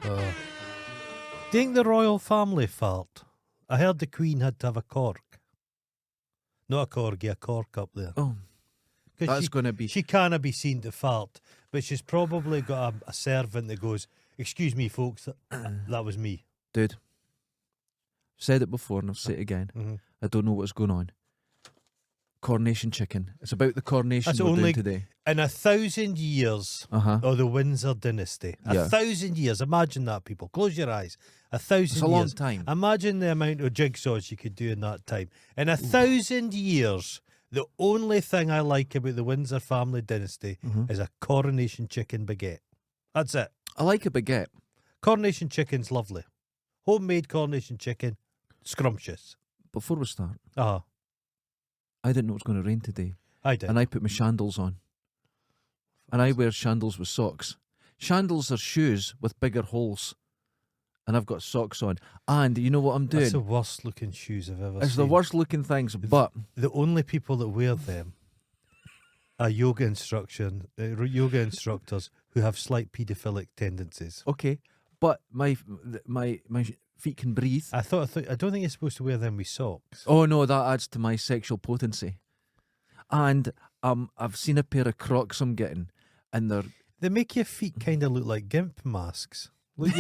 Do you think the royal family fart? I heard the Queen had to have a cork. Not a corgi, a cork up there. Oh, that's going to be... She can't be seen to fart, but she's probably got a servant that goes, "Excuse me, folks, that was me." Dude, I've said it before and I'll say it again. Mm-hmm. I don't know what's going on. Coronation chicken. It's about the coronation That's we're only doing today. in 1,000 years of the Windsor dynasty. 1,000 years. Imagine that, people. Close your eyes. 1,000 years. It's a long time. Imagine the amount of jigsaws you could do in that time. In 1,000 years, the only thing I like about the Windsor family dynasty is a coronation chicken baguette. That's it. I like a baguette. Coronation chicken's lovely. Homemade coronation chicken, scrumptious. Before we start, Uh-huh. I didn't know it was going to rain today. I did. And I put my shandals on. And I wear shandals with socks. Shandals are shoes with bigger holes. And I've got socks on. And you know what I'm doing? That's the worst looking shoes I've ever seen. It's the worst looking things, but... The only people that wear them are yoga instructors who have slight paedophilic tendencies. Okay, but my feet can breathe. I don't think you're supposed to wear them with socks. Oh no, that adds to my sexual potency. And I've seen a pair of Crocs I'm getting, and they make your feet kind of look like gimp masks. Look,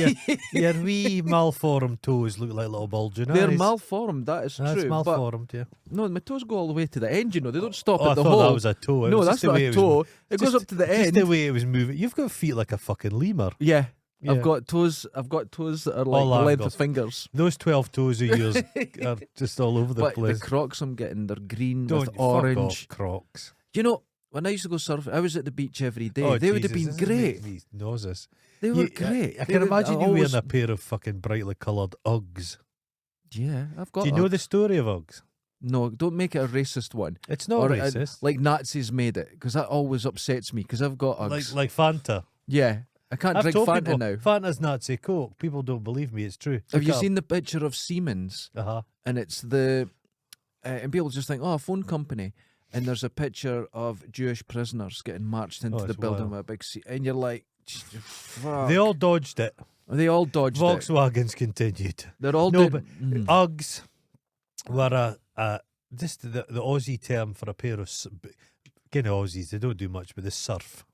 your wee malformed toes look like little bulging eyes. They're malformed, that is That's true. malformed, yeah. No, my toes go all the way to the end, you know. They don't stop I at the thought hole. that was a toe. No, that's not a toe. It goes up to the end. Just the way it was moving. You've got feet like a fucking lemur. Yeah. I've got toes that are like All the length angles. of fingers. Those 12 toes of yours are just all over the But place. the Crocs I'm getting, they're green Don't with fuck off, orange. Crocs. You know, when I used to go surfing, I was at the beach every day. Oh, they would have Jesus, been this is great. making me nauseous. They were great. I can imagine you wearing a pair of fucking brightly coloured Uggs. Yeah, I've got Do you know the story of Uggs? No, don't make it a racist one. It's not racist. Like Nazis made it, because that always upsets me, because I've got Uggs. Like Fanta. Yeah, I can't drink told Fanta people, now. Fanta's Nazi Coke. People don't believe me. It's true. Have you seen the picture of Siemens? And it's and people just think, oh, a phone company. And there's a picture of Jewish prisoners getting marched into the building with a big and you're like, fuck. They all dodged it. They all dodged Volkswagens continued. They're all but Uggs were just the Aussie term for a pair of kind of Aussies. They don't do much, but they surf.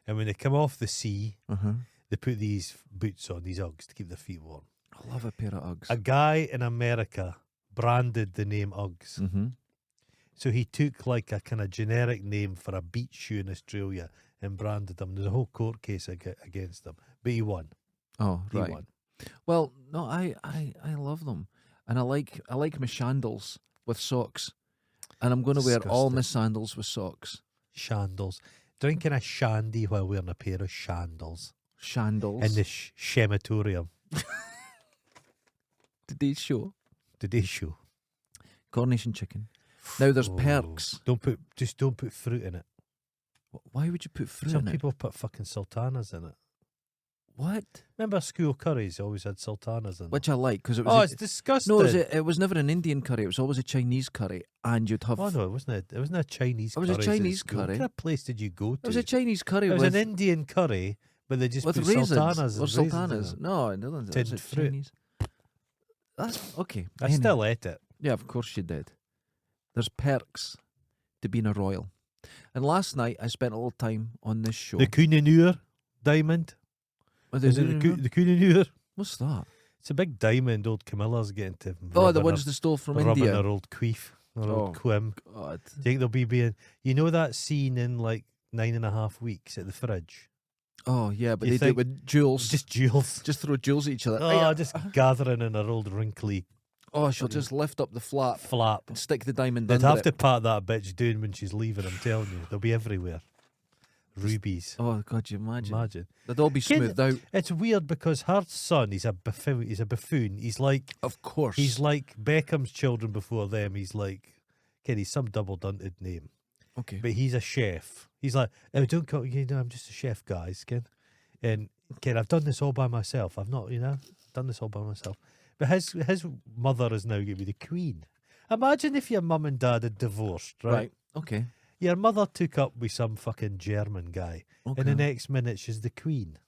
And when they come off the sea, they put these boots on, these Uggs, to keep their feet warm. I love a pair of Uggs. A guy in America branded the name Uggs. So he took like a kind of generic name for a beach shoe in Australia and branded them. There's a whole court case against them, but he won. Oh, right. He won. Well, no, I love them, and I like my sandals with socks, and I'm going to wear all my sandals with socks. Shandals. Drinking a shandy while wearing a pair of shandals. Shandals. In the shematorium. Today's show. Coronation chicken. Now there's perks. Don't put fruit in it. Why would you put fruit in it? Some people put fucking sultanas in it. What? Remember school curries always had sultanas in it? Which I like, because it was... it's disgusting. No, it was never an Indian curry. It was always a Chinese curry, and you'd have... Oh no, it wasn't a Chinese curry. It was a Chinese curry. What kind of place did you go to? It was a Chinese curry It was an Indian curry, but they just with put raisins sultanas or and sultanas. No, it doesn't. It was Tinned fruit. Chinese. That's okay. I still ate it. Yeah, of course you did. There's perks to being a royal. And last night I spent a little time on this show. The Koh-i-Noor diamond. Is it the Koh-i-Noor? What's that? It's a big diamond old Camilla's getting to. The ones they stole from rubbing India. her old queef, her old quim. God. Do you think they'll be being... You know that scene in like 9.5 Weeks at the fridge? Oh, yeah, but they do it with jewels. Just jewels. Just throw jewels at each other. Oh, just gathering in her old wrinkly... Oh, she'll just lift up the flap and stick the diamond They'd under have it. to pat that bitch down when she's leaving, I'm telling you. They'll be everywhere. Rubies. Oh, God, you imagine. They'd all be smoothed out. It's weird because her son, he's a buffoon. He's like... Of course. He's like Beckham's children before them. He's like... he's some double-dunted name. Okay. But he's a chef. He's like, oh, don't call... I'm just a chef, guys, Ken. And, Ken, I've done this all by myself. I've not, done this all by myself. But his mother is now going to be the queen. Imagine if your mum and dad had divorced, right? Right, okay. Your mother took up with some fucking German guy. Okay. And the next minute she's the queen.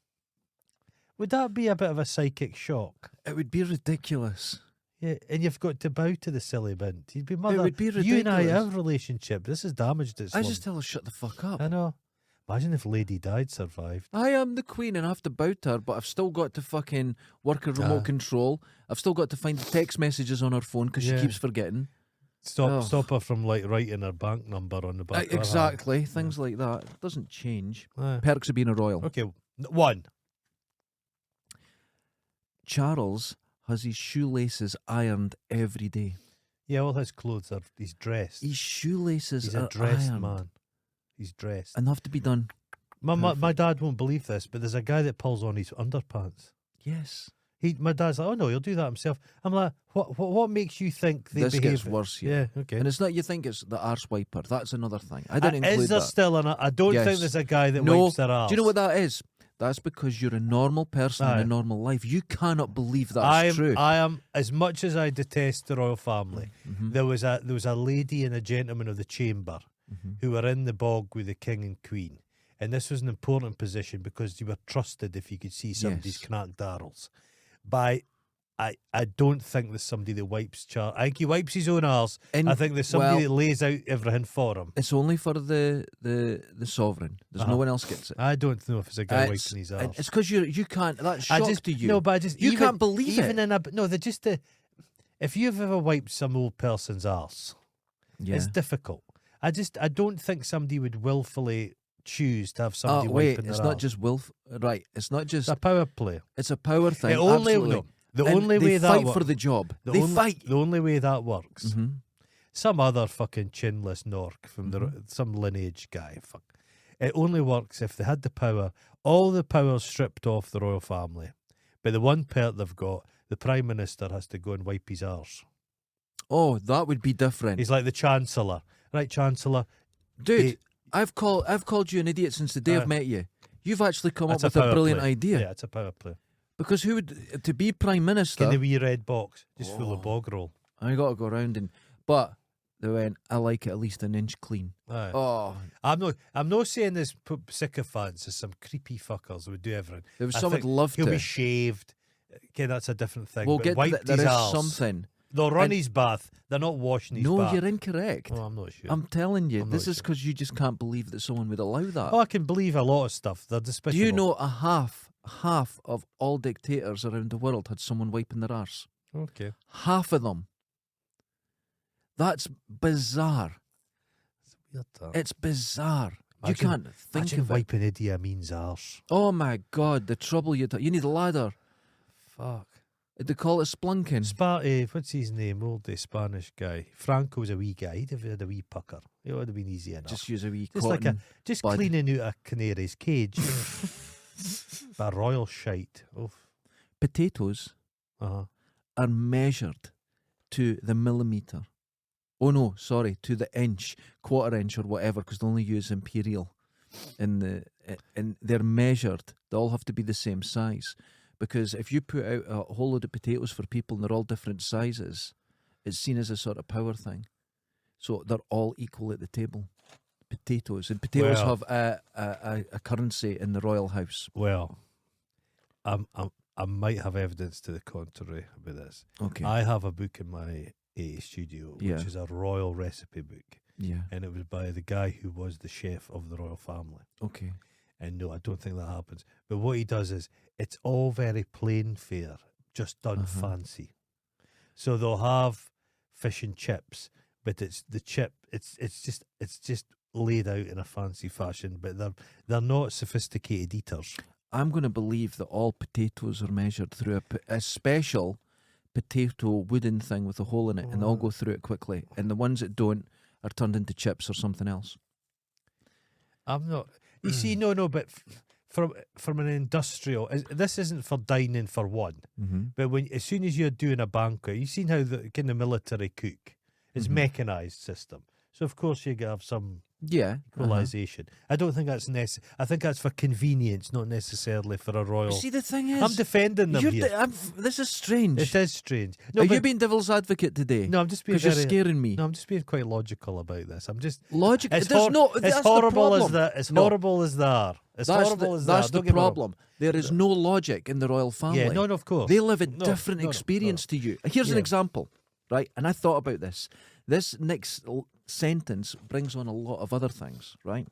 Would that be a bit of a psychic shock? It would be ridiculous. Yeah, and you've got to bow to the silly bint. You'd be mother. It would be ridiculous. You and I, our relationship, this has damaged it. I just tell her, shut the fuck up. I know. Imagine if Lady Di survived. I am the queen and I have to bow to her, but I've still got to fucking work a remote control. I've still got to find the text messages on her phone because she keeps forgetting. Stop her from like writing her bank number on the back. Exactly, things like that. It doesn't change. Aye. Perks of being a royal. Okay, one. Charles has his shoelaces ironed every day. Yeah, all his clothes are. He's dressed. His shoelaces He's are a dressed ironed. man. He's dressed. And have to be done. My dad won't believe this, but there's a guy that pulls on his underpants. Yes. My dad's like, oh no, he'll do that himself. I'm like, what makes you think they This behave? gets worse here. Yeah, okay. And it's not you think it's the arse wiper. That's another thing. I didn't include Is there that. still an? I don't Yes. think there's a guy that No. wipes their arse. Do you know what that is? That's because you're a normal person in a normal life. You cannot believe that's true. I am, as much as I detest the royal family, there was a lady and a gentleman of the chamber who were in the bog with the king and queen. And this was an important position because you were trusted if you could see somebody's knack darrels. I don't think there's somebody that wipes Charles. I think he wipes his own arse. And, I think there's somebody that lays out everything for him. It's only for the sovereign. There's no one else gets it. I don't know if it's a guy wiping his arse. It's because you can't. That's shock to you. No, but I just you can't believe even it. If you've ever wiped some old person's arse, it's difficult. I don't think somebody would willfully choose to have somebody wiping their it's arse. not just right. It's not just It's a power play. It's a power thing. The only way that fight for the job. They fight. The only way that works. Some other fucking chinless nork from some lineage guy. Fuck. It only works if they had the power. All the power stripped off the royal family, but the one perk they've got, the prime minister has to go and wipe his arse. Oh, that would be different. He's like the chancellor, right? Chancellor, dude. I've called you an idiot since the day I've met you. You've actually come up with a brilliant idea. Yeah, it's a power play. Because who would to be prime minister? In the wee red box, just full of bog roll. I got to go around but they went. I like it at least an inch clean. Aye. Oh, I'm not saying there's sycophants. There's some creepy fuckers who would do everything. There was someone love to. He'll be shaved. Okay, that's a different thing. We'll but get there is arse. something. They'll run his bath. They're not washing his bath. No, you're incorrect. Oh, I'm not sure. I'm telling you, this is because you just can't believe that someone would allow that. Oh, I can believe a lot of stuff. They're despicable. Do you know half of all dictators around the world had someone wiping their arse? Okay. Half of them. That's bizarre. It's bizarre. You can't think of it. Wiping Idi Amin's arse. Oh my God, the trouble you need a ladder. Fuck. They call it splunking. What's his name? Old Spanish guy. Franco's a wee guy. He'd have had a wee pucker. It would have been easy enough. Just use a wee just cotton just bud. cleaning out a canary's cage. A royal shite. Oof. Potatoes are measured to the millimetre. Oh no, sorry, to the inch, quarter inch or whatever, because they only use imperial. And they're measured. They all have to be the same size. Because if you put out a whole load of potatoes for people and they're all different sizes, it's seen as a sort of power thing. So they're all equal at the table. Potatoes. And potatoes have a currency in the royal house. Well, I might have evidence to the contrary about this. Okay. I have a book in my studio, which is a royal recipe book. Yeah. And it was by the guy who was the chef of the royal family. Okay. And no, I don't think that happens. But what he does is, it's all very plain fare, just done fancy. So they'll have fish and chips, but it's the chip. It's just laid out in a fancy fashion. But they're not sophisticated eaters. I'm going to believe that all potatoes are measured through a special potato wooden thing with a hole in it, and they all go through it quickly. And the ones that don't are turned into chips or something else. I'm not. You see, no, but from an industrial, this isn't for dining for one. But as soon as you're doing a banquet, you've seen how the kind of military cook, it's mechanized system. So of course you have some Yeah. Equalisation. I don't think that's necessary. I think that's for convenience, not necessarily for a royal. See, the thing is, I'm defending them here. This is strange. It is strange. No, Are but, you being devil's advocate today? No, I'm just being because you're scaring me. No, I'm just being quite logical about this. I'm just logic. It's, There's no. it's That's horrible the as problem. that. It's No. horrible as they are. It's horrible as That's that. the problem. There is no logic in the royal family. Yeah, no, of course. They live a different experience to you. Here's an example, right? And I thought about this. This next sentence brings on a lot of other things, right?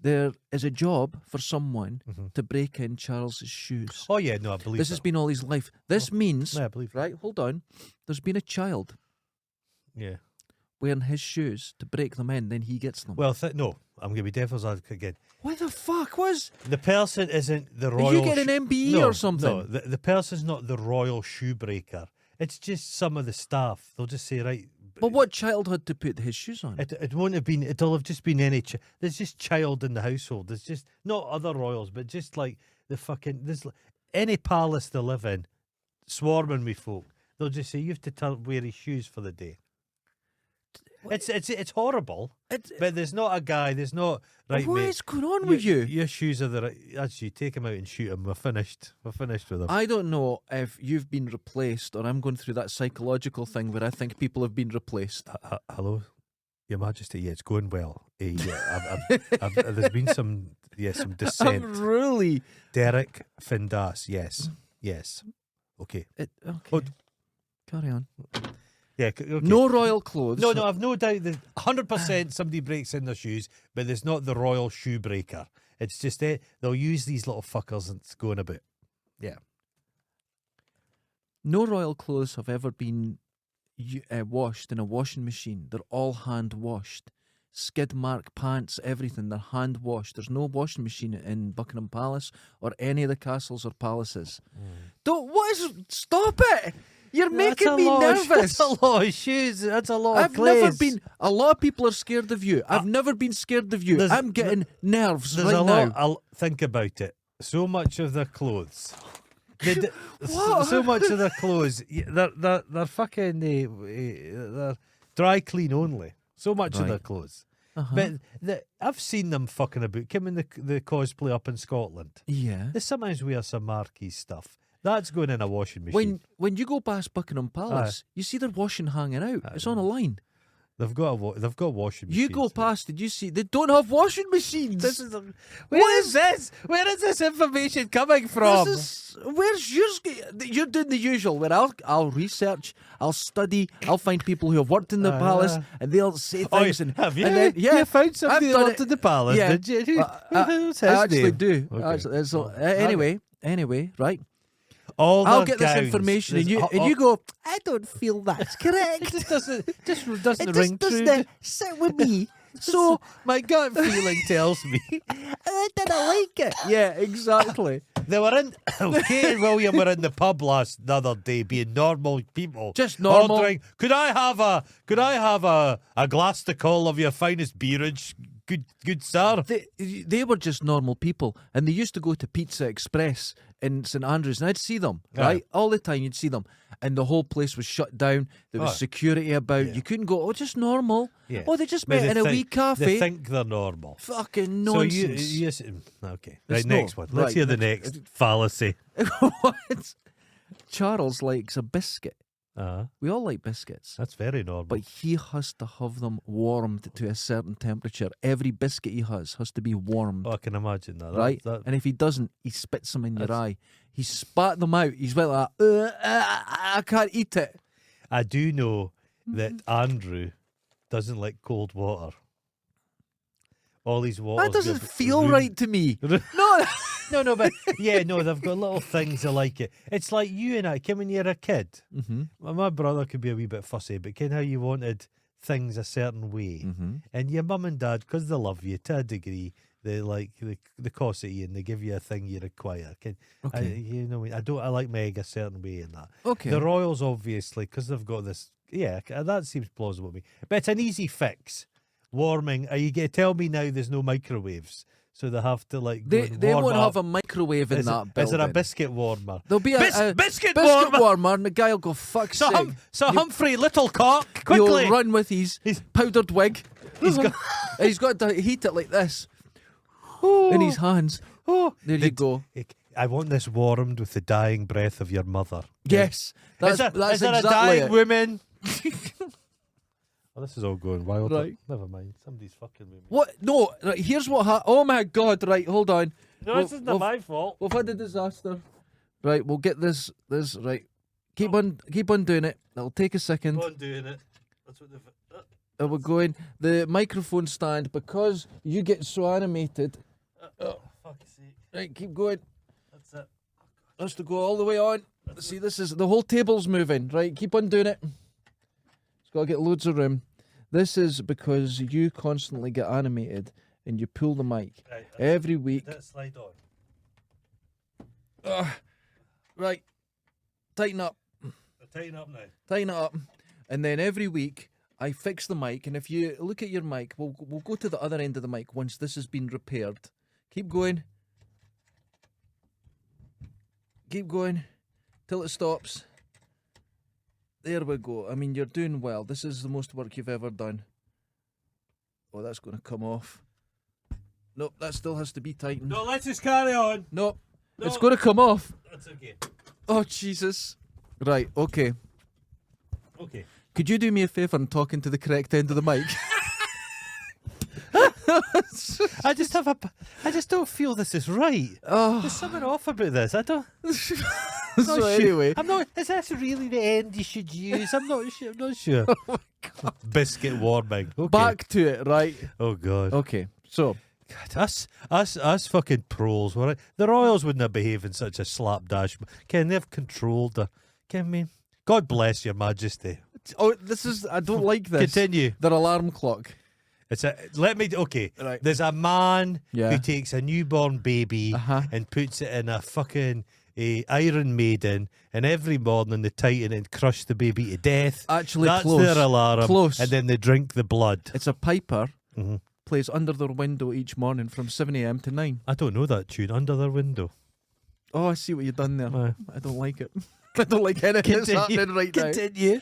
There is a job for someone to break in Charles's shoes. Oh yeah, no, I believe this has been all his life. This means, yeah, I believe right? Hold on. There's been a child Yeah. wearing his shoes to break them in, then he gets them. Well, no, I'm going to be devil's advocate again. What the fuck was? The person isn't the royal. Did you get an MBE or something? No, the person's not the royal shoe breaker. It's just some of the staff. They'll just say, right. But what child had to put his shoes on? It won't have been. It'll have just been any. There's just child in the household. There's just not other royals, but just like the fucking. There's any palace they live in, swarming with folk. They'll just say you have to wear his shoes for the day. It's horrible. But there's not a guy. There's not right. What mate, is going on with you? Your shoes are the right. Actually, take him out and shoot him. We're finished. We're finished with him. I don't know if you've been replaced or I'm going through that psychological thing where I think people have been replaced. Hello, Your Majesty. Yeah, it's going well. There's been some dissent. I'm really Derek Findas. Yes. Okay. Okay. Carry on. Yeah. Okay. No royal clothes. No, I've no doubt that 100% somebody breaks in their shoes, but there's not the royal shoe breaker. It's just they'll use these little fuckers and it's going about. Yeah. No royal clothes have ever been washed in a washing machine. They're all hand washed. Skid mark pants, everything, they're hand washed. There's no washing machine in Buckingham Palace or any of the castles or palaces. Stop it! You're making me nervous. That's a lot of shoes. That's a lot of glaze. A lot of people are scared of you. I've never been scared of you. I'm getting nerves right now. I'll think about it. So much of their clothes. What? So much of their clothes. They're fucking. They're dry clean only. So much of their clothes. But I've seen them fucking about. Come in the cosplay up in Scotland. Yeah. They sometimes wear some marquee stuff. That's going in a washing machine. When you go past Buckingham Palace, you see their washing hanging out. It's on a line. They've got washing machines. You go past, did you see? They don't have washing machines. Where is this? Where is this information coming from? Where's yours? You're doing the usual. Where I'll research, I'll study, I'll find people who have worked in the palace, and they'll say things. Have you? And then, You found somebody who worked in the palace, yeah. did you? I actually do. Okay. Anyway, right. I'll get this information, and you go, I don't feel that's correct. It doesn't ring true. Sit with me. So my gut feeling tells me I didn't like it. Yeah, exactly. they were in. Kate and William were in the pub the other day, being normal people, just normal. Ordering, could I have a glass to call of your finest beerage? Good sir. They were just normal people, and they used to go to Pizza Express in St Andrews, and I'd see them right all the time. You'd see them, and the whole place was shut down. There was security about. You couldn't go. Oh, just normal. Yeah. Oh, they just met in a wee cafe. They think they're normal. Fucking nonsense. So okay. Right, next one. Let's hear the next fallacy. What? Charles likes a biscuit. We all like biscuits. That's very normal. But he has to have them warmed to a certain temperature. Every biscuit he has to be warmed. Oh, I can imagine that. Right? And if he doesn't, he spits them in your eye. He spat them out. He's like, I can't eat it. I do know that Andrew doesn't like cold water. All these waters. That doesn't feel right to me. No, but they've got little things that like it. It's like you and I, when you're a kid, my brother could be a wee bit fussy, but how you wanted things a certain way. And your mum and dad, because they love you to a degree, they like the cosset you and they give you a thing you require. I like my egg a certain way and that. Okay. The Royals, obviously, because they've got this, that seems plausible to me. But it's an easy fix. Warming. Are you going to tell me now there's no microwaves? So they have to They won't have a microwave in that building. Is there a biscuit warmer? There'll be a biscuit warmer, and the guy will go, fuck's sake. Humphrey Littlecock, quickly. He'll run with his powdered wig. he's got to heat it like this in his hands. Oh, There you go. I want this warmed with the dying breath of your mother. Yes, that's is there exactly a dying it. woman? Oh, this is all going wild. Right. Never mind. Somebody's fucking with me. What? No, right, here's what oh my God, right, hold on. No, this isn't my fault. We've had a disaster. Right, we'll get this right. Keep on doing it. It'll take a second. Go on doing it. That's what they've... And we're going. The microphone stand, because you get so animated. Fuck's sake. Right, keep going. That's it. Has to go all the way on. See, this is the whole table's moving. Right, keep on doing it. It's got to get loads of room. This is because you constantly get animated and you pull the mic Right, every week. Let it slide on. Right, tighten up. Tighten up now. Tighten it up. And then every week I fix the mic, and if you look at your mic, we'll go to the other end of the mic once this has been repaired. Keep going. Keep going till it stops. There we go. I mean, you're doing well. This is the most work you've ever done. Oh, that's going to come off. Nope, that still has to be tightened. No, let's just carry on. Nope, No. it's going to come off. That's okay. Oh, Jesus. Right, okay. Okay. Could you do me a favour and talk into the correct end of the mic? I just don't feel this is right. Oh. There's something off about this. I don't. So anyway. I'm not. Is this really the end you should use? I'm not sure. I'm not sure. Oh my God. Biscuit warming. Okay. Back to it, right? Oh God. Okay, so God, us fucking pros. Right? The Royals wouldn't have behaved in such a slapdash. Ken, they've controlled the. Ken, me. God bless your Majesty. this is I don't like this. Continue. Their alarm clock. Okay. Right. There's a man Yeah. who takes a newborn baby and puts it in a fucking Iron Maiden, and every morning they tighten it and crush the baby to death. Actually, That's close. their alarm. Close. And then they drink the blood. It's a piper Mhm. plays under their window each morning from 7 a.m. to 9. I don't know that tune. Under their window. Oh, I see what you've done there. Aye. I don't like it. I don't like anything that's happening right now. Continue.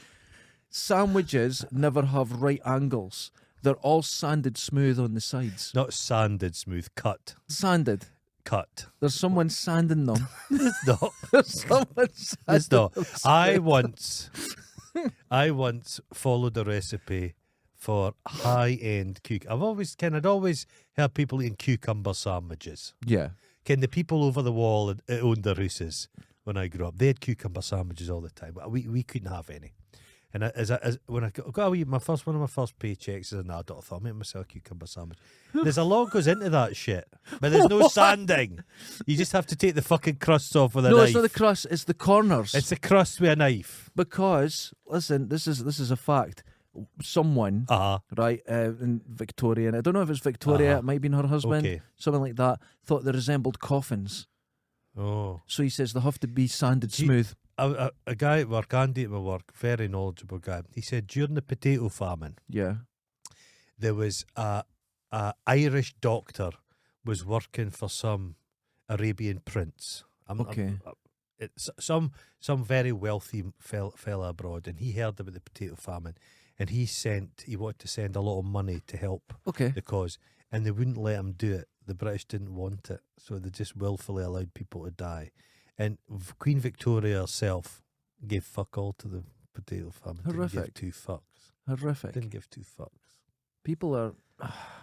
Sandwiches never have right angles. They're all sanded smooth on the sides. Not sanded smooth. Cut. Sanded. Cut. There's someone sanding them. It's not. There's someone sanding It's not. them. I once followed a recipe for high-end cucumber. I'd always heard people eating cucumber sandwiches. Yeah. Ken, the people over the wall that owned their houses when I grew up, they had cucumber sandwiches all the time. We couldn't have any. And when I got one of my first paychecks as an adult, I thought I'll make myself a cucumber sandwich. There's a lot goes into that shit, but there's no sanding. You just have to take the fucking crusts off with a knife. No, it's not the crust. It's the corners. It's the crust with a knife. Because listen, this is a fact. Someone, right, in Victoria, and I don't know if it's Victoria, it might have been her husband, Okay. something like that, thought they resembled coffins. Oh. So he says they have to be sanded smooth. A guy at work, Andy at my work, very knowledgeable guy, he said during the potato famine, Yeah. there was a Irish doctor was working for some Arabian prince. It's some very wealthy fella abroad, and he heard about the potato famine, and he wanted to send a lot of money to help Okay. the cause, and they wouldn't let him do it. The British didn't want it, so they just willfully allowed people to die. And Queen Victoria herself gave fuck all to the potato famine. Horrific. Didn't give two fucks. Horrific. Didn't give two fucks. People are.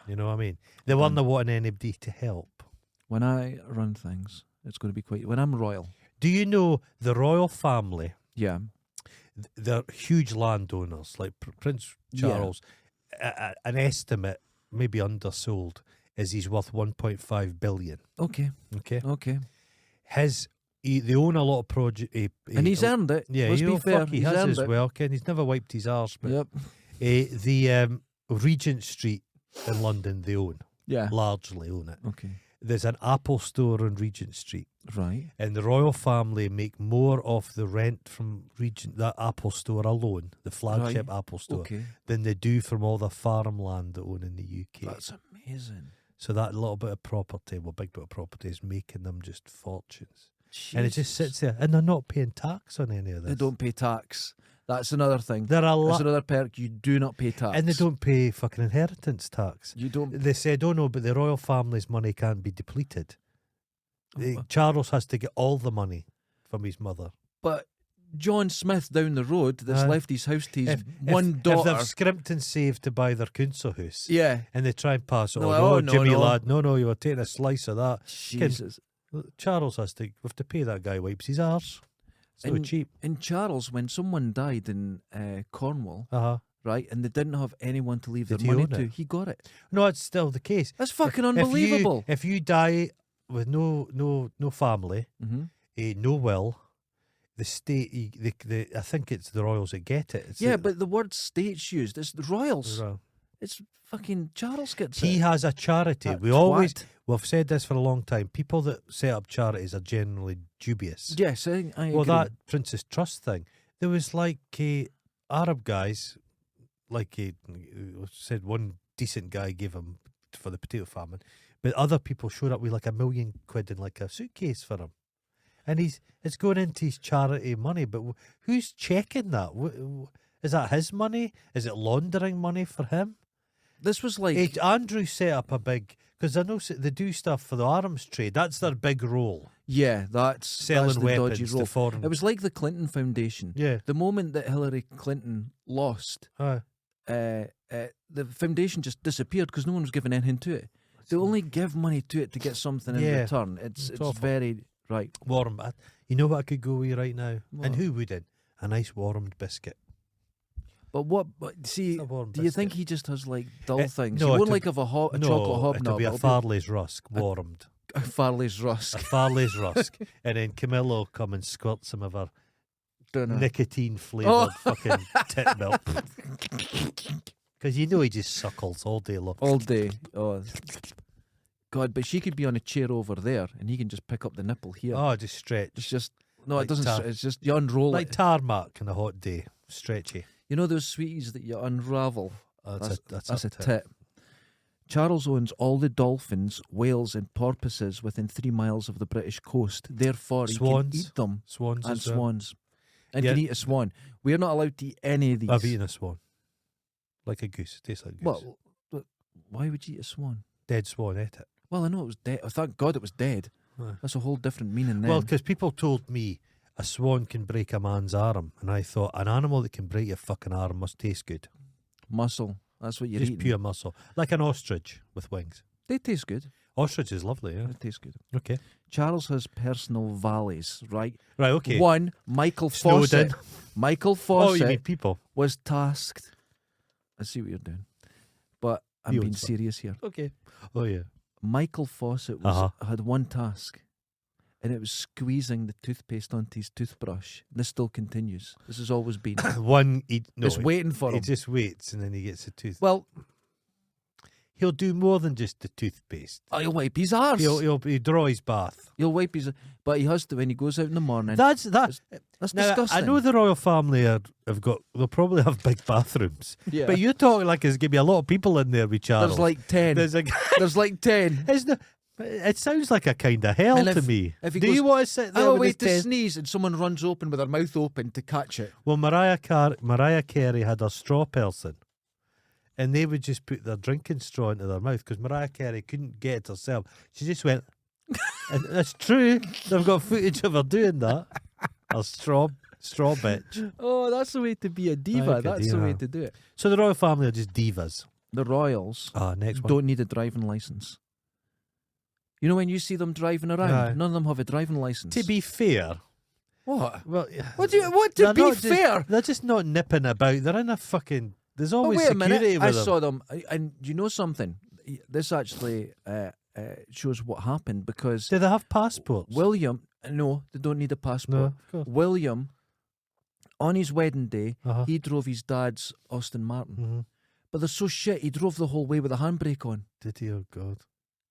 You know what I mean? They weren't wanting anybody to help. When I run things, it's going to be quite. When I'm royal. Do you know the royal family? Yeah. They're huge landowners, like Prince Charles. An estimate, maybe undersold, is he's worth 1.5 billion. Okay. Okay. Okay. They own a lot of project, And he's earned it. Yeah, Let's be fair. He He's has earned as it. well. Ken, he's never wiped his arse. But Yep. the Regent Street in London, they own. Yeah. Largely own it. Okay. There's an Apple store on Regent Street, Right. and the royal family make more off the rent from that Apple store alone, the flagship Apple store, Okay. than they do from all the farmland they own in the UK. That's amazing. So that little bit of property, big bit of property, is making them just fortunes. And it just sits there, and they're not paying tax on any of this. They don't pay tax. That's another thing. There are That's another perk. You do not pay tax. and they don't pay fucking inheritance tax. You don't. They said, oh no, but the royal family's money can't be depleted. Charles has to get all the money from his mother. But John Smith down the road that's left his house to his If daughter. they've scrimped and saved to buy their council house, Yeah. and they try and pass it No, on, oh, Jimmy no. lad, no, you were taking a slice of that. Jesus. Charles has to, we have to pay that guy wipes his arse. It's so cheap. In Charles, when someone died in Cornwall, right, and they didn't have anyone to leave Did their he money own to, it? he got it. No, it's still the case. That's fucking unbelievable. If you die with no family, no will, the state, I think it's the royals that get it. But the word state's used. It's the royals. It's fucking Charles gets He it. has a charity. We've said this for a long time. People that set up charities are generally dubious. Yes, I agree. Well, that Princess Trust thing, there was like Arab guys, like said one decent guy gave him for the potato famine, but other people showed up with like £1 million in like a suitcase for him. And it's going into his charity money, but who's checking that? Is that his money? Is it laundering money for him? This was like Andrew set up a big, because I know they do stuff for the arms trade. That's their big role. Yeah, that's selling the weapons dodgy role. to foreign. It was like the Clinton Foundation. Yeah. The moment that Hillary Clinton lost, the foundation just disappeared because no one was giving anything to it. They only give money to it to get something in return. It's very right. Warm. You know what I could go with right now? What? And who wouldn't? A nice warmed biscuit. But see, do you think he just has like dull things? No, he won't like have a chocolate hobnob. It'll be a Farley's rusk, warmed. A Farley's rusk. A Farley's rusk. And then Camilla will come and squirt some of her nicotine flavoured fucking tit milk. Because you know he just suckles all day long. All day. Oh, God, but she could be on a chair over there and he can just pick up the nipple here. Oh, just stretch. It's just, no, like it doesn't, it's just, you unroll like it. tarmac on a hot day. Stretchy. You know those sweeties that you unravel? That's a tip. Charles owns all the dolphins, whales and porpoises within 3 miles of the British coast. Therefore, he can eat them. Swans and as well. swans. And can eat a swan. We're not allowed to eat any of these. I've eaten a swan. Like a goose. Tastes like a goose. Well, why would you eat a swan? Dead swan ate it. Well, I know it was dead. Thank God it was dead. That's a whole different meaning then. Well, because people told me a swan can break a man's arm, and I thought an animal that can break your fucking arm must taste good. Muscle. That's what you're Just eating. pure muscle. Like an ostrich with wings. They taste good. Ostrich is lovely, yeah. They taste good. Okay. Charles has personal valleys, right? Right, okay. One, Michael Fawcett. Michael Fawcett you mean people. was tasked. I see what you're doing. But I'm being serious here. Okay. Oh, yeah. Michael Fawcett had one task, and it was squeezing the toothpaste onto his toothbrush. And this still continues. This has always been. It's waiting for him. He just waits, and then he gets the tooth. Well, he'll do more than just the toothpaste. He'll wipe his arse. He'll draw his bath. He'll wipe his, but he has to when he goes out in the morning. That's now, disgusting. I know the royal family they'll probably have big bathrooms. Yeah. But you're talking like there's gonna be a lot of people in there with Charles. There's like 10. There's like 10. It sounds like a kind of hell to me. Do you want to sit there with wait to 10? sneeze and someone runs open with their mouth open to catch it? Well, Mariah Carey had a straw person, and they would just put their drinking straw into their mouth because Mariah Carey couldn't get it herself. She just went, and that's true. They've got footage of her doing that. A straw bitch. Oh, that's the way to be a diva. That's the way to do it. So the royal family are just divas. The royals next one. don't need a driving license. You know when you see them driving around, none of them have a driving license. To be fair, what? Well, to be fair? They're just not nipping about. They're in a fucking. There's always wait a security minute. with them. I saw them, and you know something? This actually shows what happened because. Do they have passports? William, no, they don't need a passport. No, William, on his wedding day, he drove his dad's Aston Martin. Mm-hmm. But they're so shit, he drove the whole way with a handbrake on. Did he? Oh, God.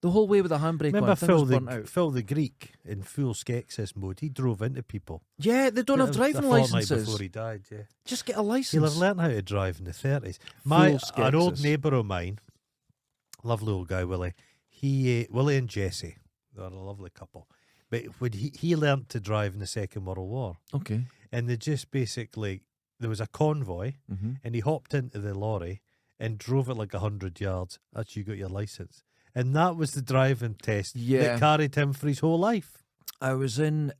The whole way with a handbrake Remember on. Phil the Greek in full Skexis mode? He drove into people. Yeah, they don't have driving licenses. Before he died, yeah. Just get a license. He'll have learned how to drive in the 30s. An old neighbour of mine, lovely old guy, Willie, Willie and Jessie, they're a lovely couple. But when he learnt to drive in the Second World War. Okay. And they just basically, there was a convoy, Mm-hmm. and he hopped into the lorry and drove it like 100 yards. That's you got your license, and that was the driving test that carried him for his whole life. I was in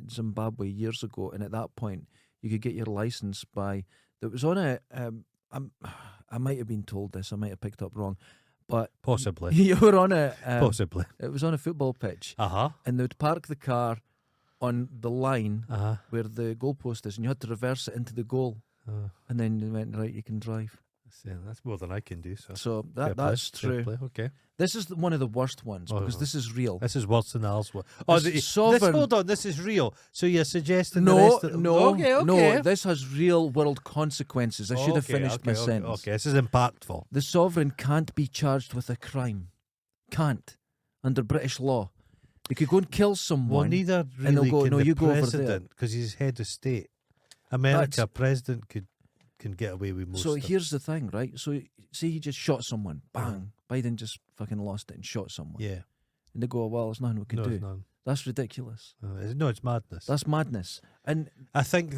Zimbabwe years ago, and at that point, you could get your license by. It was on a. I might have been told this. I might have picked up wrong, but Possibly. you were on a. Possibly. It was on a football pitch, Uh-huh. and they would park the car on the line Uh-huh. where the goalpost is, and you had to reverse it into the goal, and then they went, right, you can drive. That's more than I can do. So fair that's play, fair true. play, okay. This is one of the worst ones because this is real. This is worse than ours. Oh, hold on. This is real. So you're suggesting the rest of no, okay. this has real world consequences. I should have finished my sentence. Okay, this is impactful. The sovereign can't be charged with a crime. Can't. Under British law. They could go and kill someone. Well, neither really and they'll go, can no, the you go over there. president, because he's head of state. America, president can get away with most So stuff. here's the thing, right? So say you just shot someone. Bang. Biden just fucking lost it and shot someone. Yeah. And they go, well, there's nothing we can No, do. it's none. That's ridiculous. No, it's madness. That's madness. And I think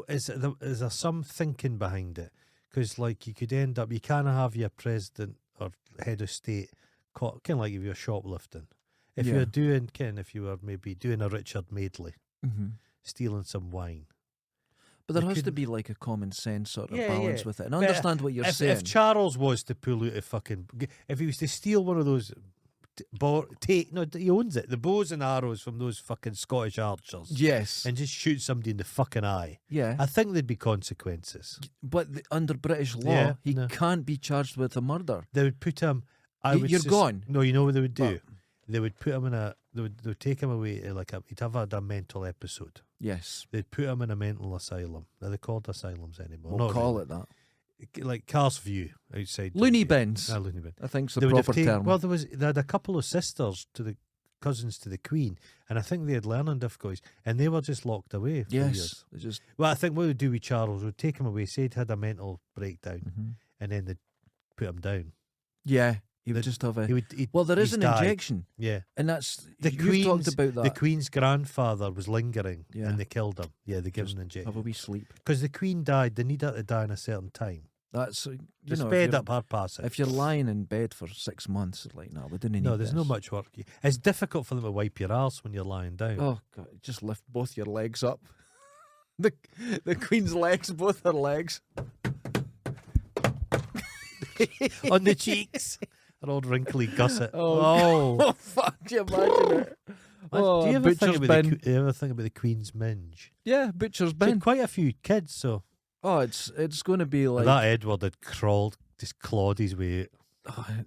is there some thinking behind it? Because like you could end up, you can't have your president or head of state caught, kind of like if you're shoplifting. If Yeah. you're doing, if you were maybe doing a Richard Madeley, mm-hmm. stealing some wine. But there You has to couldn't- be like a common sense sort of Yeah, balance yeah. with it. And But understand what you're saying. If Charles was to pull out a fucking, if he was to steal one of those, he owns it, the bows and arrows from those fucking Scottish archers, yes. and just shoot somebody in the fucking eye, Yeah. I think there'd be consequences. But under British law, Yeah, he no. can't be charged with a murder. They would put him. You're gone. No, you know what they would do? What? They would put him in a. They would take him away to he'd have a mental episode. Yes. They'd put him in a mental asylum. Now they're called asylums anymore. We'll Not call really. it that. Like Cars View outside. Looney Dundee. bins. Looney bin. I think's the They would have proper term. Well, they had a couple of sisters to the cousins to the Queen, and I think they had learning difficulties, and they were just locked away for yes. years. They just. Well, I think what we'd do with Charles would take him away, say he'd had a mental breakdown, Mhm. and then they'd put him down. Yeah. He would just have a. He'd Well, there is he's an died. injection, Yeah. and that's The you've talked about that. The Queen's grandfather was lingering, Yeah. and they killed him. Yeah, they gave Just him an injection. have a wee sleep. Because the Queen died, they need her to die in a certain time. That's To you know. sped up her passing. If you're lying in bed for 6 months, like no, we didn't need No, there's no this. much work. It's difficult for them to wipe your arse when you're lying down. Oh God! Just lift both your legs up. the Queen's legs, both her legs. On the cheeks. An old wrinkly gusset. Oh, fuck! You imagine it. Oh, do you ever butcher's think bin. do you ever think about the Queen's minge? Yeah, butcher's She bin. had quite a few kids, so Oh, it's going to be like. that Edward had crawled, just clawed his way.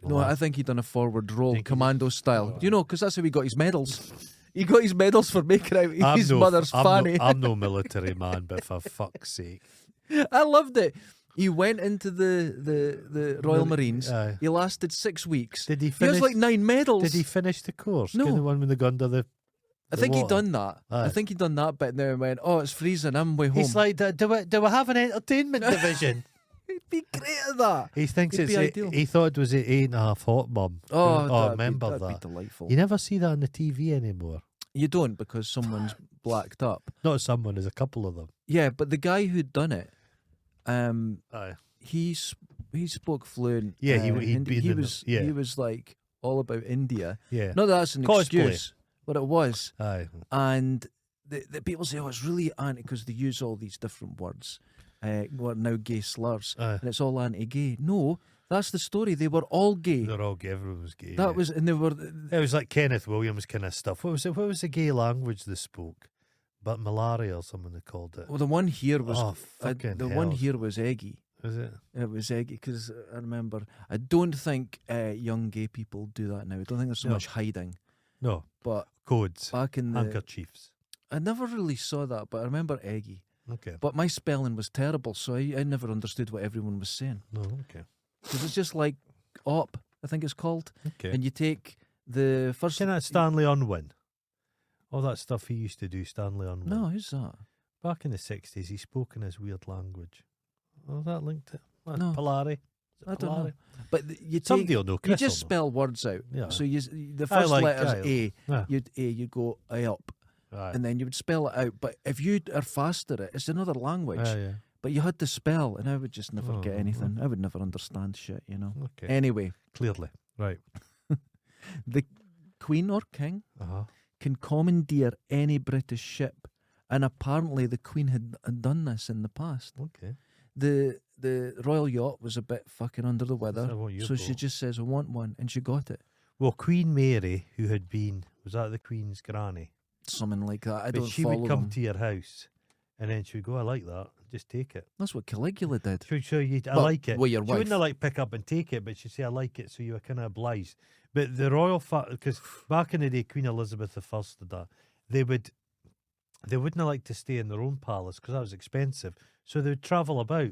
No, I think he done a forward roll, Think he commando style. Do you know? Because that's how he got his medals. He got his medals for making out I'm his no- mother's fanny. I'm no military man, but for fuck's sake. I loved it. He went into the Royal Marines. Aye. He lasted 6 weeks. Did he He finish? has like 9 medals. Did he finish the course? No. The one with the gun to the. I think he water? done that. I Aye. think he done that bit now and went, oh, it's freezing. I'm way home. He's like, do we have an entertainment division? He'd be great at that. He thinks He'd it's be ideal. he thought it was 8.5 hot mum. Oh, I that'd remember that'd that. be delightful. You never see that on the TV anymore. You don't because someone's blacked up. Not someone, there's a couple of them. Yeah, but the guy who'd done it, Aye. he spoke fluent. Yeah, he'd Hindi. been in He was like all about India. Yeah. Not that that's an Cosplay. excuse, but it was. Aye. And the people say, oh, it's really anti because they use all these different words, what are now gay slurs, Aye. and it's all anti-gay. No, that's the story. They were all gay. They're all gay, everyone was gay. That yeah. was, and they were. It was like Kenneth Williams kind of stuff. What was it? What was the gay language they spoke? But malaria or something they called it. Well, the one here was Oh, fucking the hell. one here was eggy. Was it? It was eggy because I remember. I don't think young gay people do that now. I don't think there's so No. much hiding. No. But Codes. back in the, Handkerchiefs. I never really saw that. But I remember eggy. Okay. But my spelling was terrible, so I never understood what everyone was saying. No, okay. Because it's just like op, I think it's called, Okay. and you take the first. Can that Stanley Unwin? All that stuff he used to do, Stanley Unwin. No, who's that? Back in the 60s, he spoke in his weird language. Oh, is that linked to No. Polari? I don't know. But you take. Somebody will know. You Chris just will know. spell words out. Yeah. So the I first like letter's Kyle. A. Yeah. You go A up, Right. and then you would spell it out. But if you are fast at it, it's another language. Yeah. But you had to spell, and I would just never Oh, get anything. I would never understand shit, you know. Okay. Anyway, Clearly. Right. the Queen or King can commandeer any British ship, and apparently the Queen had done this in the past. Okay. The royal yacht was a bit fucking under the weather, so she boat. just says, I want one, and she got it. Well, Queen Mary, who had been, was that the Queen's granny? Something like that. But she would come to your house, and then she would go, I like that, just take it. That's what Caligula did. She would show you, I like it. Well, your She wife. wouldn't like pick up and take it, but she'd say, I like it, so you were kind of obliged. But the royal, because back in the day, Queen Elizabeth I did that, they wouldn't like to stay in their own palace because that was expensive. So they would travel about.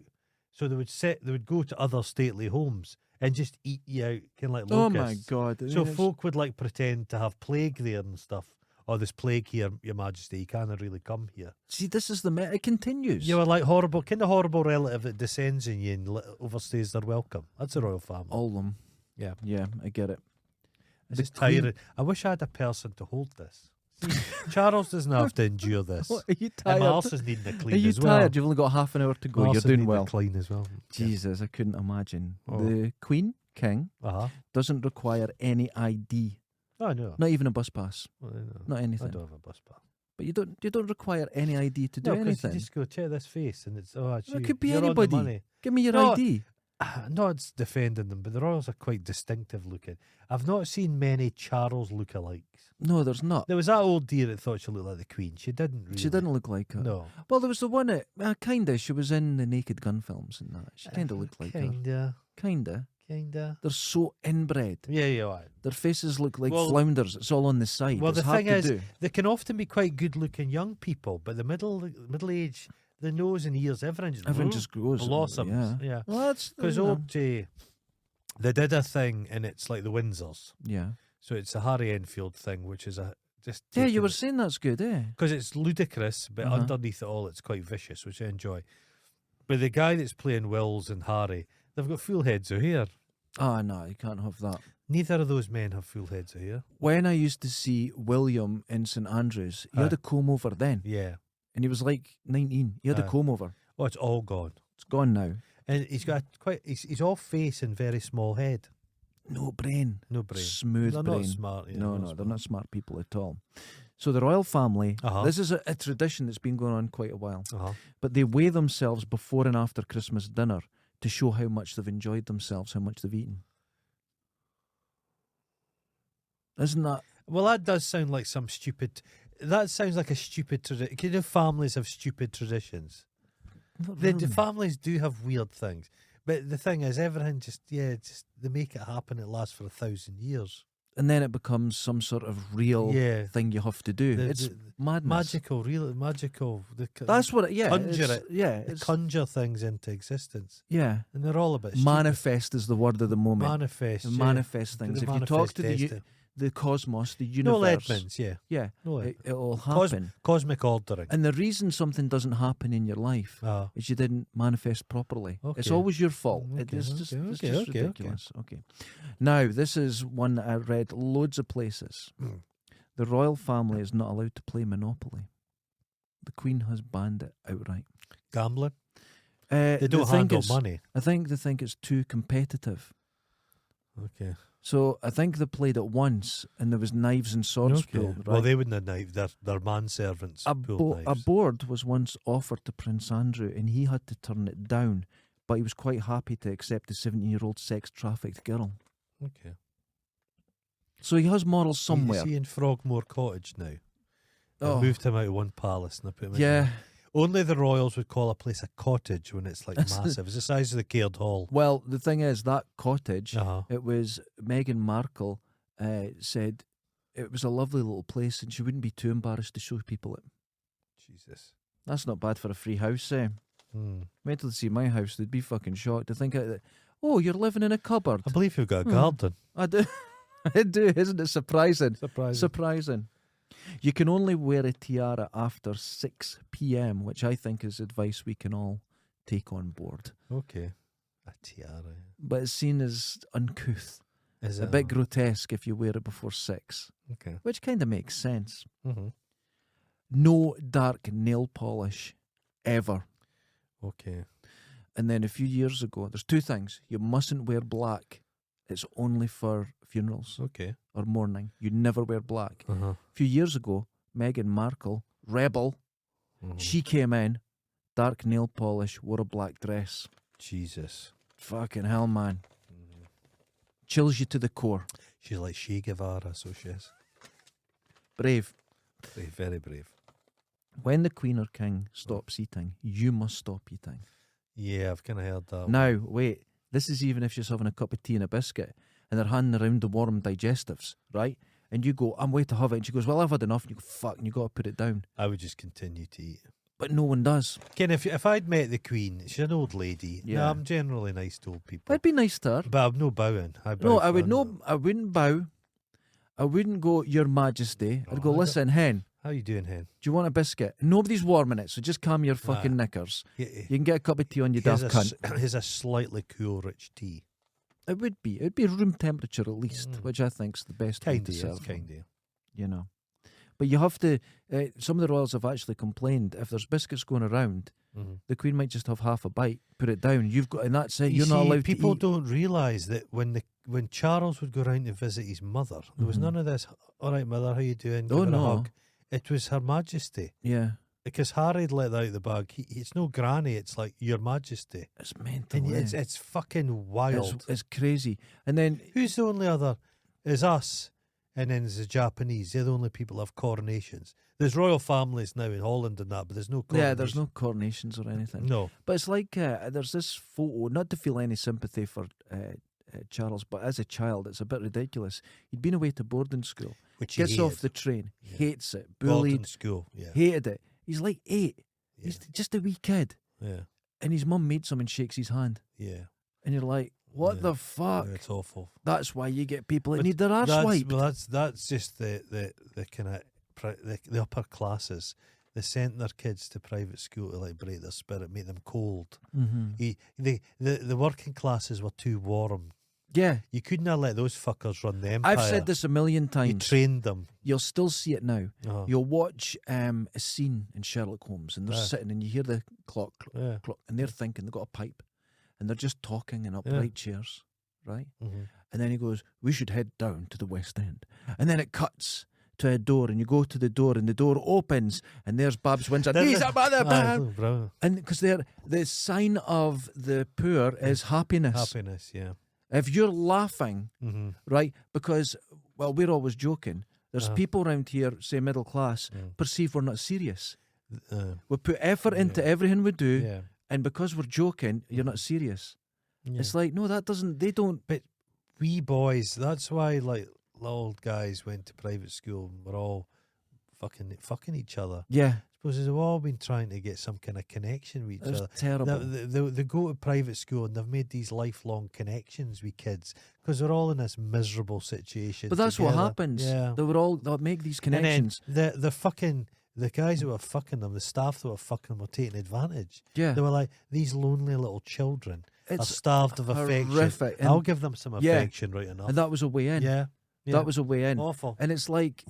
So they would go to other stately homes and just eat you out, kind of like locusts. Oh my God. So folk would like pretend to have plague there and stuff. Oh, there's plague here, Your Majesty. You can't really come here. See, this is it continues. You were like horrible relative that descends on you and overstays their welcome. That's a royal family. All of them. Yeah. Yeah, I get it. It's tiring. I wish I had a person to hold this. See, Charles doesn't have to endure this. What, are you And tired? my arse is needing a clean Are you as well. tired? You've only got half an hour to go. My You're arse is doing needing a well. clean as well. Jesus, I couldn't imagine. Oh. The Queen, King, doesn't require any ID. I know. Not even a bus pass. Well, I know. Not anything. I don't have a bus pass. But you don't require any ID to do No, because anything. you just go, check this face, and it's, it's It you. could be You're on the anybody. money. Give me your No, ID. No, it's defending them, but the royals are quite distinctive looking. I've not seen many Charles lookalikes. No, there's not. There was that old dear that thought she looked like the Queen. She didn't really. She didn't look like her. No. Well, there was the one that, kinda, she was in the Naked Gun films and that. She kinda looked like her. Kinda. They're so inbred. Yeah, right. Their faces look like flounders. It's all on the side. Well, it's the hard thing to is, do. they can often be quite good-looking young people, but the middle age, the nose and ears, everything just grows. blossoms. Yeah. Well, that's Because they did a thing, and it's like the Windsors. Yeah. So it's a Harry Enfield thing, which is just Yeah, you were saying that's good, eh? because it's ludicrous, but underneath it all, it's quite vicious, which I enjoy. But the guy that's playing Wills and Harry, they've got full heads of hair. Oh, no, you can't have that. Neither of those men have full heads of hair. When I used to see William in St Andrews, he had a comb over then. Yeah. And he was like 19. He had a comb over. Oh, it's all gone. It's gone now. And he's got he's all face and very small head. No brain. No brain. Smooth they're brain. Not smart. Yeah, No, they're not smart people at all. So the royal family, this is a tradition that's been going on quite a while, but they weigh themselves before and after Christmas dinner to show how much they've enjoyed themselves, how much they've eaten. Isn't that? Well, that does sound like some stupid... That sounds like a stupid tradition. You know, families have stupid traditions. The families do have weird things. But the thing is, everything just they make it happen. It lasts for 1,000 years. And then it becomes some sort of real thing you have to do. It's madness. Magical, real magical. That's what conjure it. Yeah. Conjure things into existence. Yeah. And they're all a bit manifest is the word of the moment. Manifest. Manifest things. If you talk to the cosmos, the universe. No Edmonds, Yeah. No, it'll happen. Cosmic ordering. And the reason something doesn't happen in your life is you didn't manifest properly. Okay. It's always your fault. It's just ridiculous. Okay. Now, this is one that I read loads of places. The royal family is not allowed to play Monopoly. The Queen has banned it outright. Gambling? They don't handle money. I think they think it's too competitive. Okay. So I think they played it once, and there was knives and swords pulled. Right? Well, they wouldn't have knives. Their manservants pulled knives. A board was once offered to Prince Andrew, and he had to turn it down, but he was quite happy to accept a 17-year-old sex-trafficked girl. Okay. So he has morals somewhere. Is he in Frogmore Cottage now? They moved him out of one palace and they put him in only the royals would call a place a cottage when it's like massive. It's the size of the Caird Hall. Well, the thing is, that cottage, it was Meghan Markle said it was a lovely little place and she wouldn't be too embarrassed to show people it. Jesus. That's not bad for a free house, eh? Wait till they see my house, they'd be fucking shocked to think, oh, you're living in a cupboard. I believe you've got a garden. I do. I do, isn't it surprising? Surprising. You can only wear a tiara after 6 p.m, which I think is advice we can all take on board. Okay. A tiara. But it's seen as uncouth. Is it? A bit grotesque if you wear it before 6. Okay. Which kind of makes sense. Mm-hmm. no dark nail polish ever. Okay. And then a few years ago, there's two things. You mustn't wear black. It's only for funerals Okay. or mourning. You never wear black. Uh-huh. A few years ago, Meghan Markle, rebel, Mhm. she came in, dark nail polish, wore a black dress. Jesus. Fucking hell, man. Chills you to the core. She's like Che Guevara, so she is. Brave. Brave, very brave. When the Queen or King stops eating, you must stop eating. Yeah, I've kind of heard that. Now, wait. This is even if she's having a cup of tea and a biscuit and they're handing around the warm digestives, right? And you go, I'm way to have it. And she goes, well, I've had enough. And you go, fuck, and you got to put it down. I would just continue to eat. But no one does. Ken, if I'd met the Queen, she's an old lady. Yeah. No, I'm generally nice to old people. I'd be nice to her. But I'm no bowing. I bow No, I would for- no. I wouldn't bow. I wouldn't go, Your Majesty. I'd Oh, go, I don't- listen, hen, How you doing, hen? do you want a biscuit? Nobody's warming it, so just calm your fucking knickers. Yeah, You can get a cup of tea on your daft cunt. Here's a slightly cool, rich tea. It would be. It would be room temperature at least, Mm. which I think's the best way Kind to of, serve it's them, kind of. you know. But you have to. Some of the royals have actually complained if there's biscuits going around, Mm-hmm. the Queen might just have half a bite, put it down. You've got, and that's it. You're not allowed People to eat. don't realise that when Charles would go round to visit his mother, there was Mhm. none of this. All right, mother, how you doing? Give Oh, her a no. hug. It was Her Majesty. Yeah, Because Harry'd let out the bag. It's no granny. It's like Your Majesty. it's mental. And eh? it's fucking wild. It's crazy. And then Who's the only other? Is us, and then there's the Japanese. They're the only people who have coronations. There's royal families now in Holland and that, but there's no coronation. yeah, there's no coronations or anything. No. But it's like there's this photo. Not to feel any sympathy for Charles, but as a child, it's a bit ridiculous. He'd been away to boarding school. Which he Gets off hated. the train, Yeah. hates it, Boarding bullied, school. Yeah. hated it. He's like 8. Yeah. He's just a wee kid. Yeah. And his mum meets him and shakes his hand. Yeah. And you're like, what Yeah. the fuck? It's awful. That's why you get people that But need their arse That's, wiped. well, that's just the kind of the upper classes. They sent their kids to private school to like break their spirit, make them cold. Mm-hmm. The working classes were too warm. Yeah. You couldn't have let those fuckers run the empire. I've said this a million You times. trained them. You'll still see it now. Uh-huh. You'll watch a scene in Sherlock Holmes and they're Yeah. sitting and you hear the clock, Yeah. and they're thinking, they've got a pipe and they're just talking in upright chairs, right? Mhm. And then he goes, we should head down to the West End. And then it cuts to a door and you go to the door and the door opens and there's Babs Windsor. He's a mother man. Brilliant. And because the sign of the poor is happiness. Happiness, yeah. If you're laughing, Mm-hmm. right, because, well, we're always joking. There's people around here, say middle class, perceive we're not serious. We put effort into everything we do, Yeah. and because we're joking, you're not serious. Yeah. It's like, no, that doesn't, they don't. But we boys, that's why like the old guys went to private school and we're all fucking each other. Yeah, I suppose they've all been trying to get some kind of connection with each it's other. terrible. They go to private school and they've made these lifelong connections with kids because they're all in this miserable situation. But that's what together. happens. Yeah. They'll make these connections. And then the guys who were fucking them, the staff that were fucking them were taking advantage. Yeah. They were like, these lonely little children are It's starved of affection. horrific. And, I'll give them some Yeah. affection right enough. and that was a way in. Yeah. That was a way in. awful. And it's like,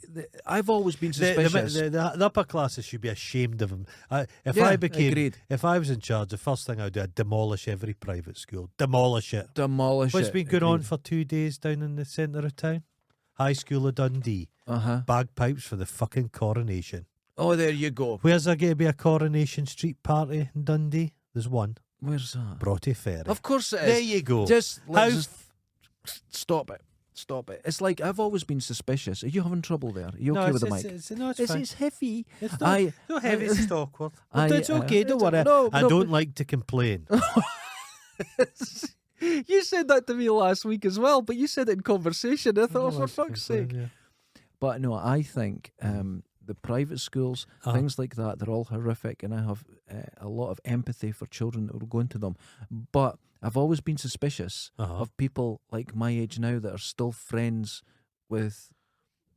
I've always been The, suspicious. the upper classes should be ashamed of them. If Yeah, I agreed. was in charge, the first thing I'd do, I'd demolish every private school. Demolish it. Demolish What's it. been going on Agreed. for 2 days down in the centre of town? High School of Dundee. Uh-huh. Bagpipes for the fucking coronation. Oh, there you go. Where's there going to be a Coronation Street party in Dundee? There's one. Where's that? Broughty Ferry. Of course it is. There you go. Just, How let's just stop it. Stop it. It's like, I've always been suspicious. Are you having trouble there? Are you okay with the mic? It's It's heavy. It's I- not heavy, it's just awkward. I- It's okay, don't worry. no, I no, don't like to complain. You said that to me last week as well, but you said it in conversation. I I thought, don't for like to fuck's complain, sake. yeah. But no, I think the private schools, Uh-huh. things like that, they're all horrific, and I have a lot of empathy for children that will go into them. But I've always been suspicious Uh-huh. of people like my age now that are still friends with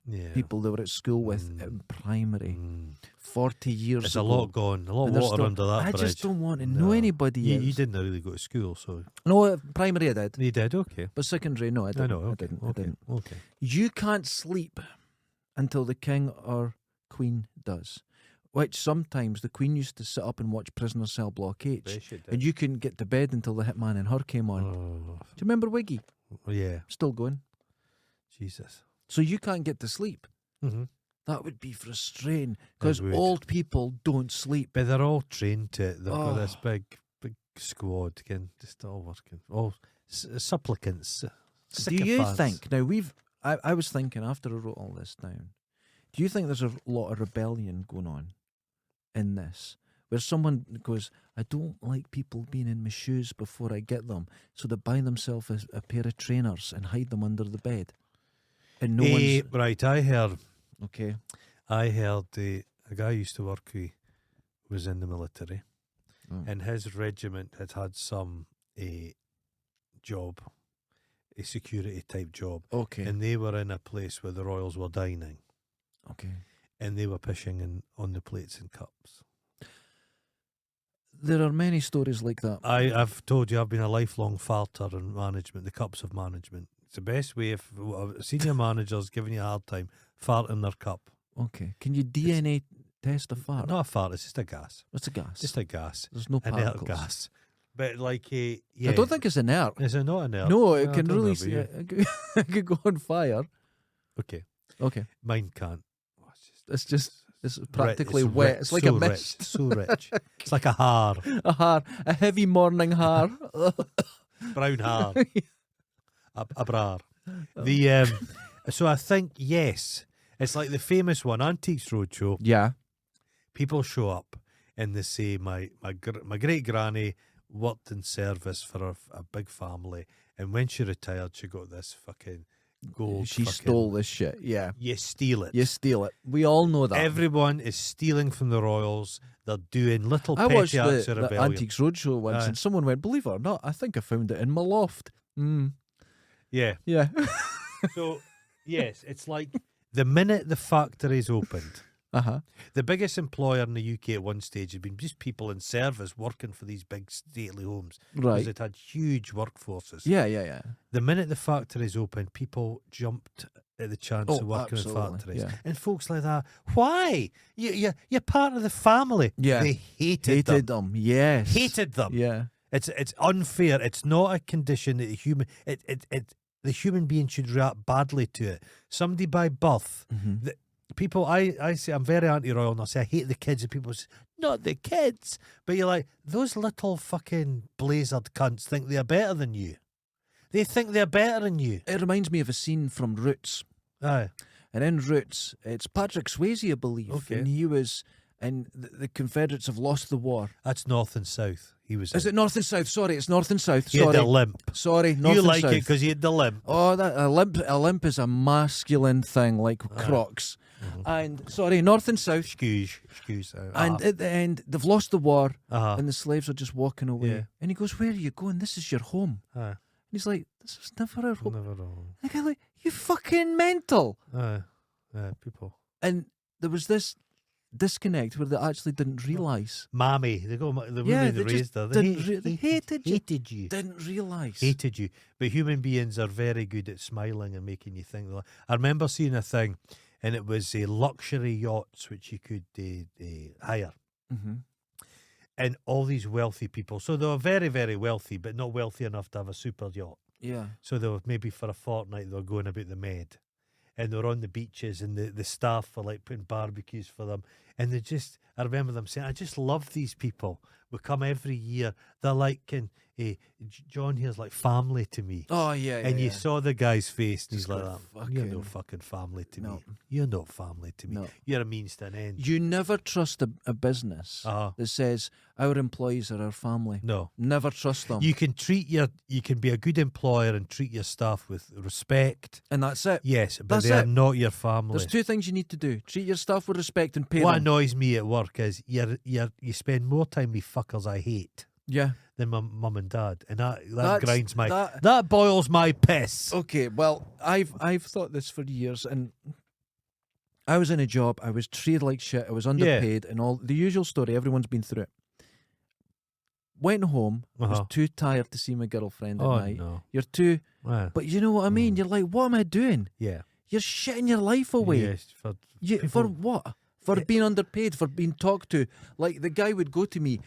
Yeah. people they were at school with Mm. in primary Mm. 40 years There's ago. a lot going, a lot And of they're water still- under that I bridge. just don't want to know No. anybody You else. didn't really go to school, so No, primary I did. you did. Okay, But secondary, no, I didn't. I know. I Okay, didn't. okay, I didn't. okay. You can't sleep until the king or queen does. which sometimes the Queen used to sit up and watch Prisoner Cell Block H, Bet she did. and you couldn't get to bed until the Hitman and Her came on. Oh, Do you remember Wiggy? yeah. Still going. Jesus. So you can't get to sleep. Mm-hmm. That would be frustrating because would. old people don't sleep. But they're all trained to it. They've got Oh. this big squad, again, just all working. All supplicants. Do you sycophants. think, now I was thinking after I wrote all this down, do you think there's a lot of rebellion going on in this? Where someone goes, I don't like people being in my shoes before I get them, so they buy themselves a pair of trainers and hide them under the bed. And no one's... Right, I heard Okay. a guy I used to work with was in the military, Mm. and his regiment had some job, a security type job, Okay. and they were in a place where the royals were dining, Okay. and they were pishing on the plates and cups. There are many stories like that. I've told you I've been a lifelong farter in management, the cups of management. It's the best way if a senior manager's giving you a hard time, fart in their cup. Okay. Can you DNA test a fart? Not a fart, it's just a gas. It's a gas. Just a gas. There's no Inert particles. gas. But like, yeah. I don't think it's inert. Is it not inert? No, Well, it I can don't know really... about you. It could go on fire. Okay. Okay. Mine can't. Oh, It's practically it's wet. rich, It's like so a mist. Rich, so rich. It's like a haar. A heavy morning haar. Brown haar. a brar. The so I think yes. It's like the famous one, Antiques Roadshow. Yeah. People show up and they say my great granny worked in service for a big family, and when she retired she got this fucking gold. She stole this shit. Yeah. You steal it. You steal it. We all know that. Everyone is stealing from the royals. They're doing little I petty watched acts of the rebellion. Antiques Roadshow once, and someone went, believe it or not, I think I found it in my loft. Yeah. Yeah. So yes, it's like the minute the factory's opened, the biggest employer in the UK at one stage had been just people in service working for these big stately homes. Because Right. it had huge workforces. Yeah. The minute the factory's opened, people jumped at the chance of working in absolutely, factories. yeah. And folks like that, why? You're part of the family. Yeah. They hated them. Yes. Hated them. Yeah. It's unfair. It's not a condition that the human being should react badly to it. Somebody by birth, people, I say I'm very anti-royal, and I say I hate the kids, and people say, not the kids. But you're like, those little fucking blazered cunts think they're better than you. They think they're better than you. It reminds me of a scene from Roots. Aye. And in Roots, it's Patrick Swayze, I believe. Okay. And he was, and the Confederates have lost the war. That's North and South. He was. Is in. it North and South? Sorry, it's North and South. He had Sorry. the limp. Sorry, North You and like South. it because he had the limp. Oh, that a limp is a masculine thing, like Crocs. And sorry, North and South. Excuse. And at the end, they've lost the war, Uh-huh. and the slaves are just walking away. Yeah. And he goes, "Where are you going? This is your home." Aye. And he's like, "This was never our home." Never wrong. And the guy like, "You fucking mental!" Aye. People. And there was this disconnect where they actually didn't realise. Mammy, the woman Yeah, that they just raised her. they hated you. Hated you. Didn't realise. Hated you. But human beings are very good at smiling and making you think. I remember seeing a thing, and it was luxury yachts which you could hire. Mm-hmm. And all these wealthy people. So they were very, very wealthy, but not wealthy enough to have a super yacht. Yeah. So they were maybe for a fortnight they were going about the Med. And they were on the beaches, and the staff were like putting barbecues for them. And I remember them saying, I just love these people. We come every year. They're like, John here's like family to me. Oh yeah. And you saw the guy's face, and Just he's like, got you're no fucking- fucking family to No. me. You're not family to me. No. You're a means to an end. You never trust a business that says our employees are our family. No. Never trust them. You can be a good employer and treat your staff with respect. And that's it. Yes, but That's they are it. not your family. There's two things you need to do: treat your staff with respect and pay What them. annoys me at work is you spend more time with fuckers I hate Yeah. than my mum and dad, and that That's- grinds my that- that boils my piss. Okay. Well, I've thought this for years, and I was in a job. I was treated like shit. I was underpaid, and all the usual story. Everyone's been through it. Went home. Was too tired to see my girlfriend at Oh night. no! You're too. Ah, But you know what I mean. You're like, what am I doing? yeah. You're shitting your life away. Yes, For what? for being underpaid, for being talked to. Like, the guy would go to me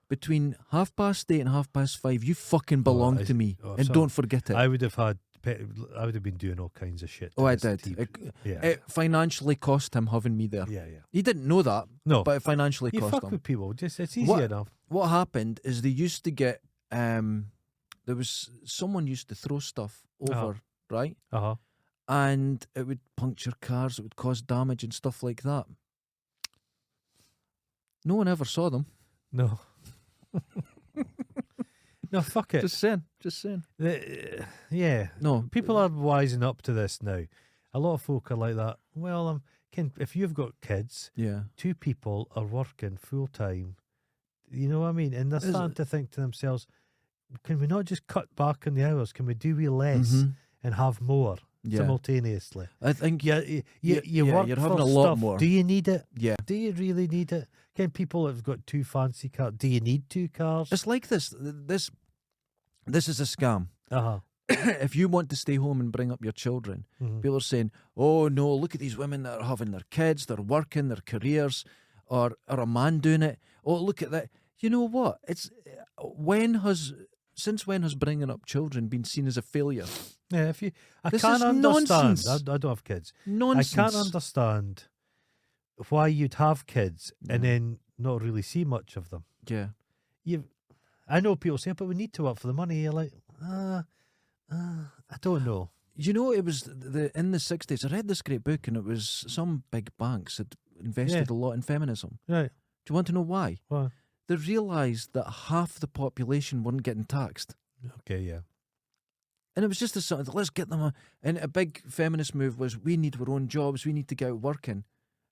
between 8:30 and 5:30. You fucking belong to me, and don't forget it. I would have been doing all kinds of shit. I did. It financially cost him having me there. Yeah. He didn't know that. No, but it financially cost fuck him. with people. It's easy enough. What happened is they used to get someone used to throw stuff over, right? And it would puncture cars, it would cause damage and stuff like that. No one ever saw them. No. No, fuck it. Just saying. Yeah. No. People are wising up to this now. A lot of folk are like that. Well, if you've got kids, 2 people are working full time. You know what I mean? And they're starting to think to themselves, can we not just cut back on the hours? Can we do less and have more simultaneously? I think you work you're having for a lot stuff. more. Do you need it? Yeah. Do you really need it? Can people have got 2 fancy cars? Do you need 2 cars? It's like this. This is a scam. If you want to stay home and bring up your children, people are saying, oh no, look at these women that are having their kids, they're working, their careers, or a man doing it. Oh, look at that. You know what? Since when has bringing up children been seen as a failure? Yeah, This can't is understand. nonsense. I don't have kids. Nonsense. I can't understand why you'd have kids and then not really see much of them. Yeah. I know people say, but we need to work for the money. You're like, I don't know. You know, it was in the 60s. I read this great book, and it was some big banks had invested a lot in feminism. Right. Do you want to know why? Why? They realised that half the population weren't getting taxed. Okay, yeah. And it was just let's get them. And a big feminist move was, we need our own jobs, we need to get out working.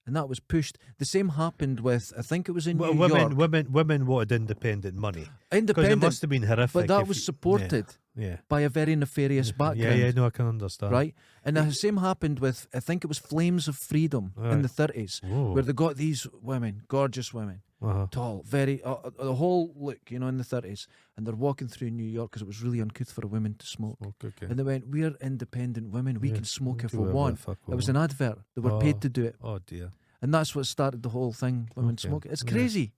And that was pushed. The same happened with, I think it was in New York. Women wanted independent money. Independent. It must have been horrific. But that was supported by a very nefarious background. Yeah, no, I can understand. Right? And the same happened with, I think it was Flames of Freedom in the 30s, where they got these women, gorgeous women, tall, very, the whole look, in the 30s, and they're walking through New York because it was really uncouth for a woman to smoke. Okay. And they went, we're independent women, we can smoke if we want. It was an advert. They were paid to do it. Oh, dear. And that's what started the whole thing, women smoking. It's crazy.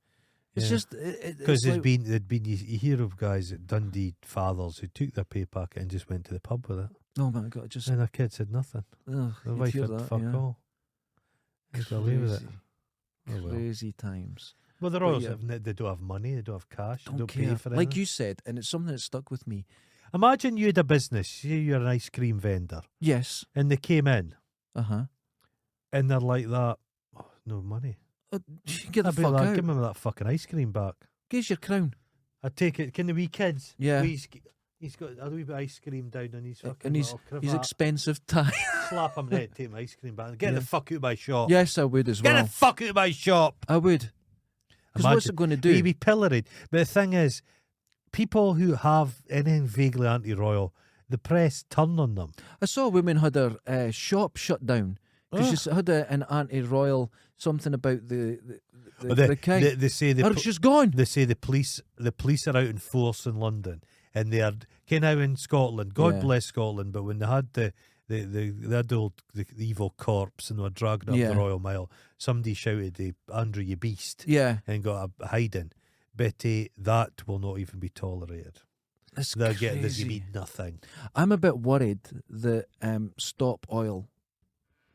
It's just... Because you hear of guys at Dundee fathers who took their pay packet and just went to the pub with it. Oh my God, and their kids had nothing. Ugh, their wife had fuck all. They got away with it. Crazy times. Well, they're always they don't have money, they don't have cash, they don't pay for it. Like you said, and it's something that stuck with me. Imagine you had a business, say you're an ice cream vendor. Yes. And they came in. And they're like that, no money. Get the fuck out. Give him that fucking ice cream back. Give your crown. I take it. Can the wee kids? Yeah. He's got a wee bit of ice cream down on his fucking and his expensive tie. Slap him there, take my ice cream back. Get the fuck out of my shop. Yes, I would as well. Get the fuck out of my shop. I would. Because what's it going to do? You'd be pilloried. But the thing is, people who have anything vaguely anti-royal, the press turn on them. I saw a woman had her shop shut down because she had an anti-royal something about the king. They say she's gone. They say the police are out in force in London, and they are now in Scotland. God bless Scotland, but when they had the evil corpse and they were dragging up the Royal Mile, somebody shouted, Andrew, you beast, and got a hiding. Betty, that will not even be tolerated. That's There's crazy. going to be nothing. I'm a bit worried that Stop Oil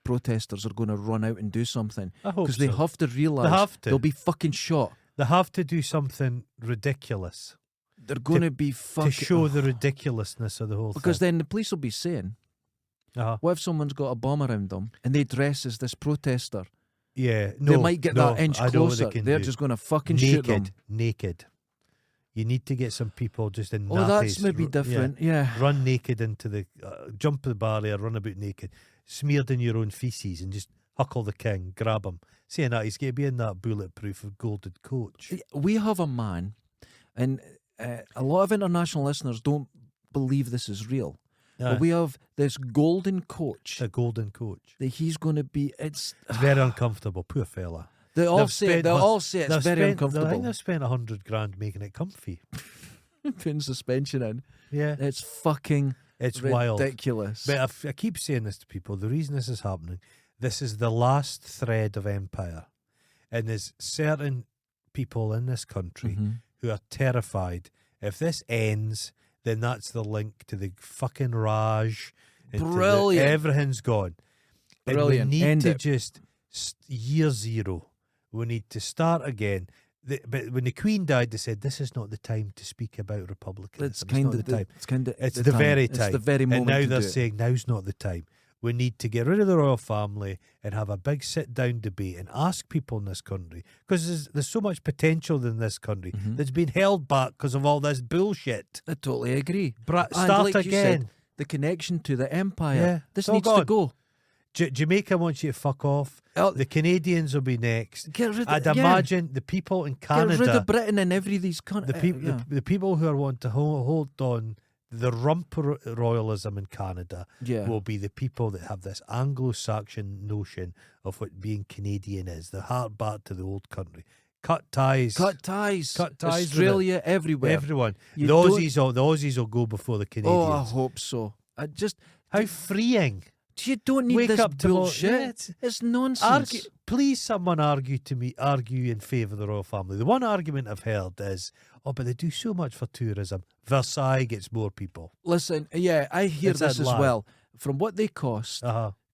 protesters are going to run out and do something, because they have to realise they'll be fucking shot. They have to do something ridiculous. They're going to be fucking... To show the ridiculousness of the whole thing. Because then the police will be saying, what if someone's got a bomb around them and they dress as this protester? Yeah, they might get that inch closer. They're just going to fucking shoot them. Naked. You need to get some people just in nappies. Oh, that's maybe different, Run naked into the... jump the barrier, run about naked, smeared in your own feces, and just huckle the king, grab him. Saying that, he's going to be in that bulletproof golden coach. We have a man, and a lot of international listeners don't believe this is real. But we have this golden coach. A golden coach. That he's going to be... It's very uncomfortable, poor fella. They all say it's very uncomfortable. I think they've spent $100,000 making it comfy. Putting suspension in. Yeah. It's fucking ridiculous. But I keep saying this to people. The reason this is happening, this is the last thread of empire. And there's certain people in this country who are terrified. If this ends, then that's the link to the fucking Raj. Brilliant. Everything's gone. Brilliant. And we need End to it. just year zero. We need to start again. But when the Queen died, they said this is not the time to speak about Republicanism. It's kind of the time. It's the very time. It's the very moment. And now to they're do it. saying now's not the time. We need to get rid of the royal family and have a big sit-down debate and ask people in this country, because there's so much potential in this country that's been held back because of all this bullshit. I totally agree. Start like you again. said, the connection to the empire. Yeah, this it's all needs to gone. go. Jamaica wants you to fuck off. Oh, The Canadians will be next. Get rid of, I'd imagine the people in Canada, Get rid of Britain and every of these countries. the people who are wanting to hold on the rump royalism in Canada will be the people that have this Anglo-Saxon notion of what being Canadian is, the heart back to the old country. Cut ties. Australia, everywhere. Everyone. You The Aussies will go before the Canadians. Oh, I hope so. How freeing. You don't need Wake this up tomorrow. bullshit. Yeah, it's nonsense. Please, someone argue in favour of the royal family. The one argument I've heard is, but they do so much for tourism. Versailles gets more people. Listen, yeah, I hear It's this a as lie. well. From what they cost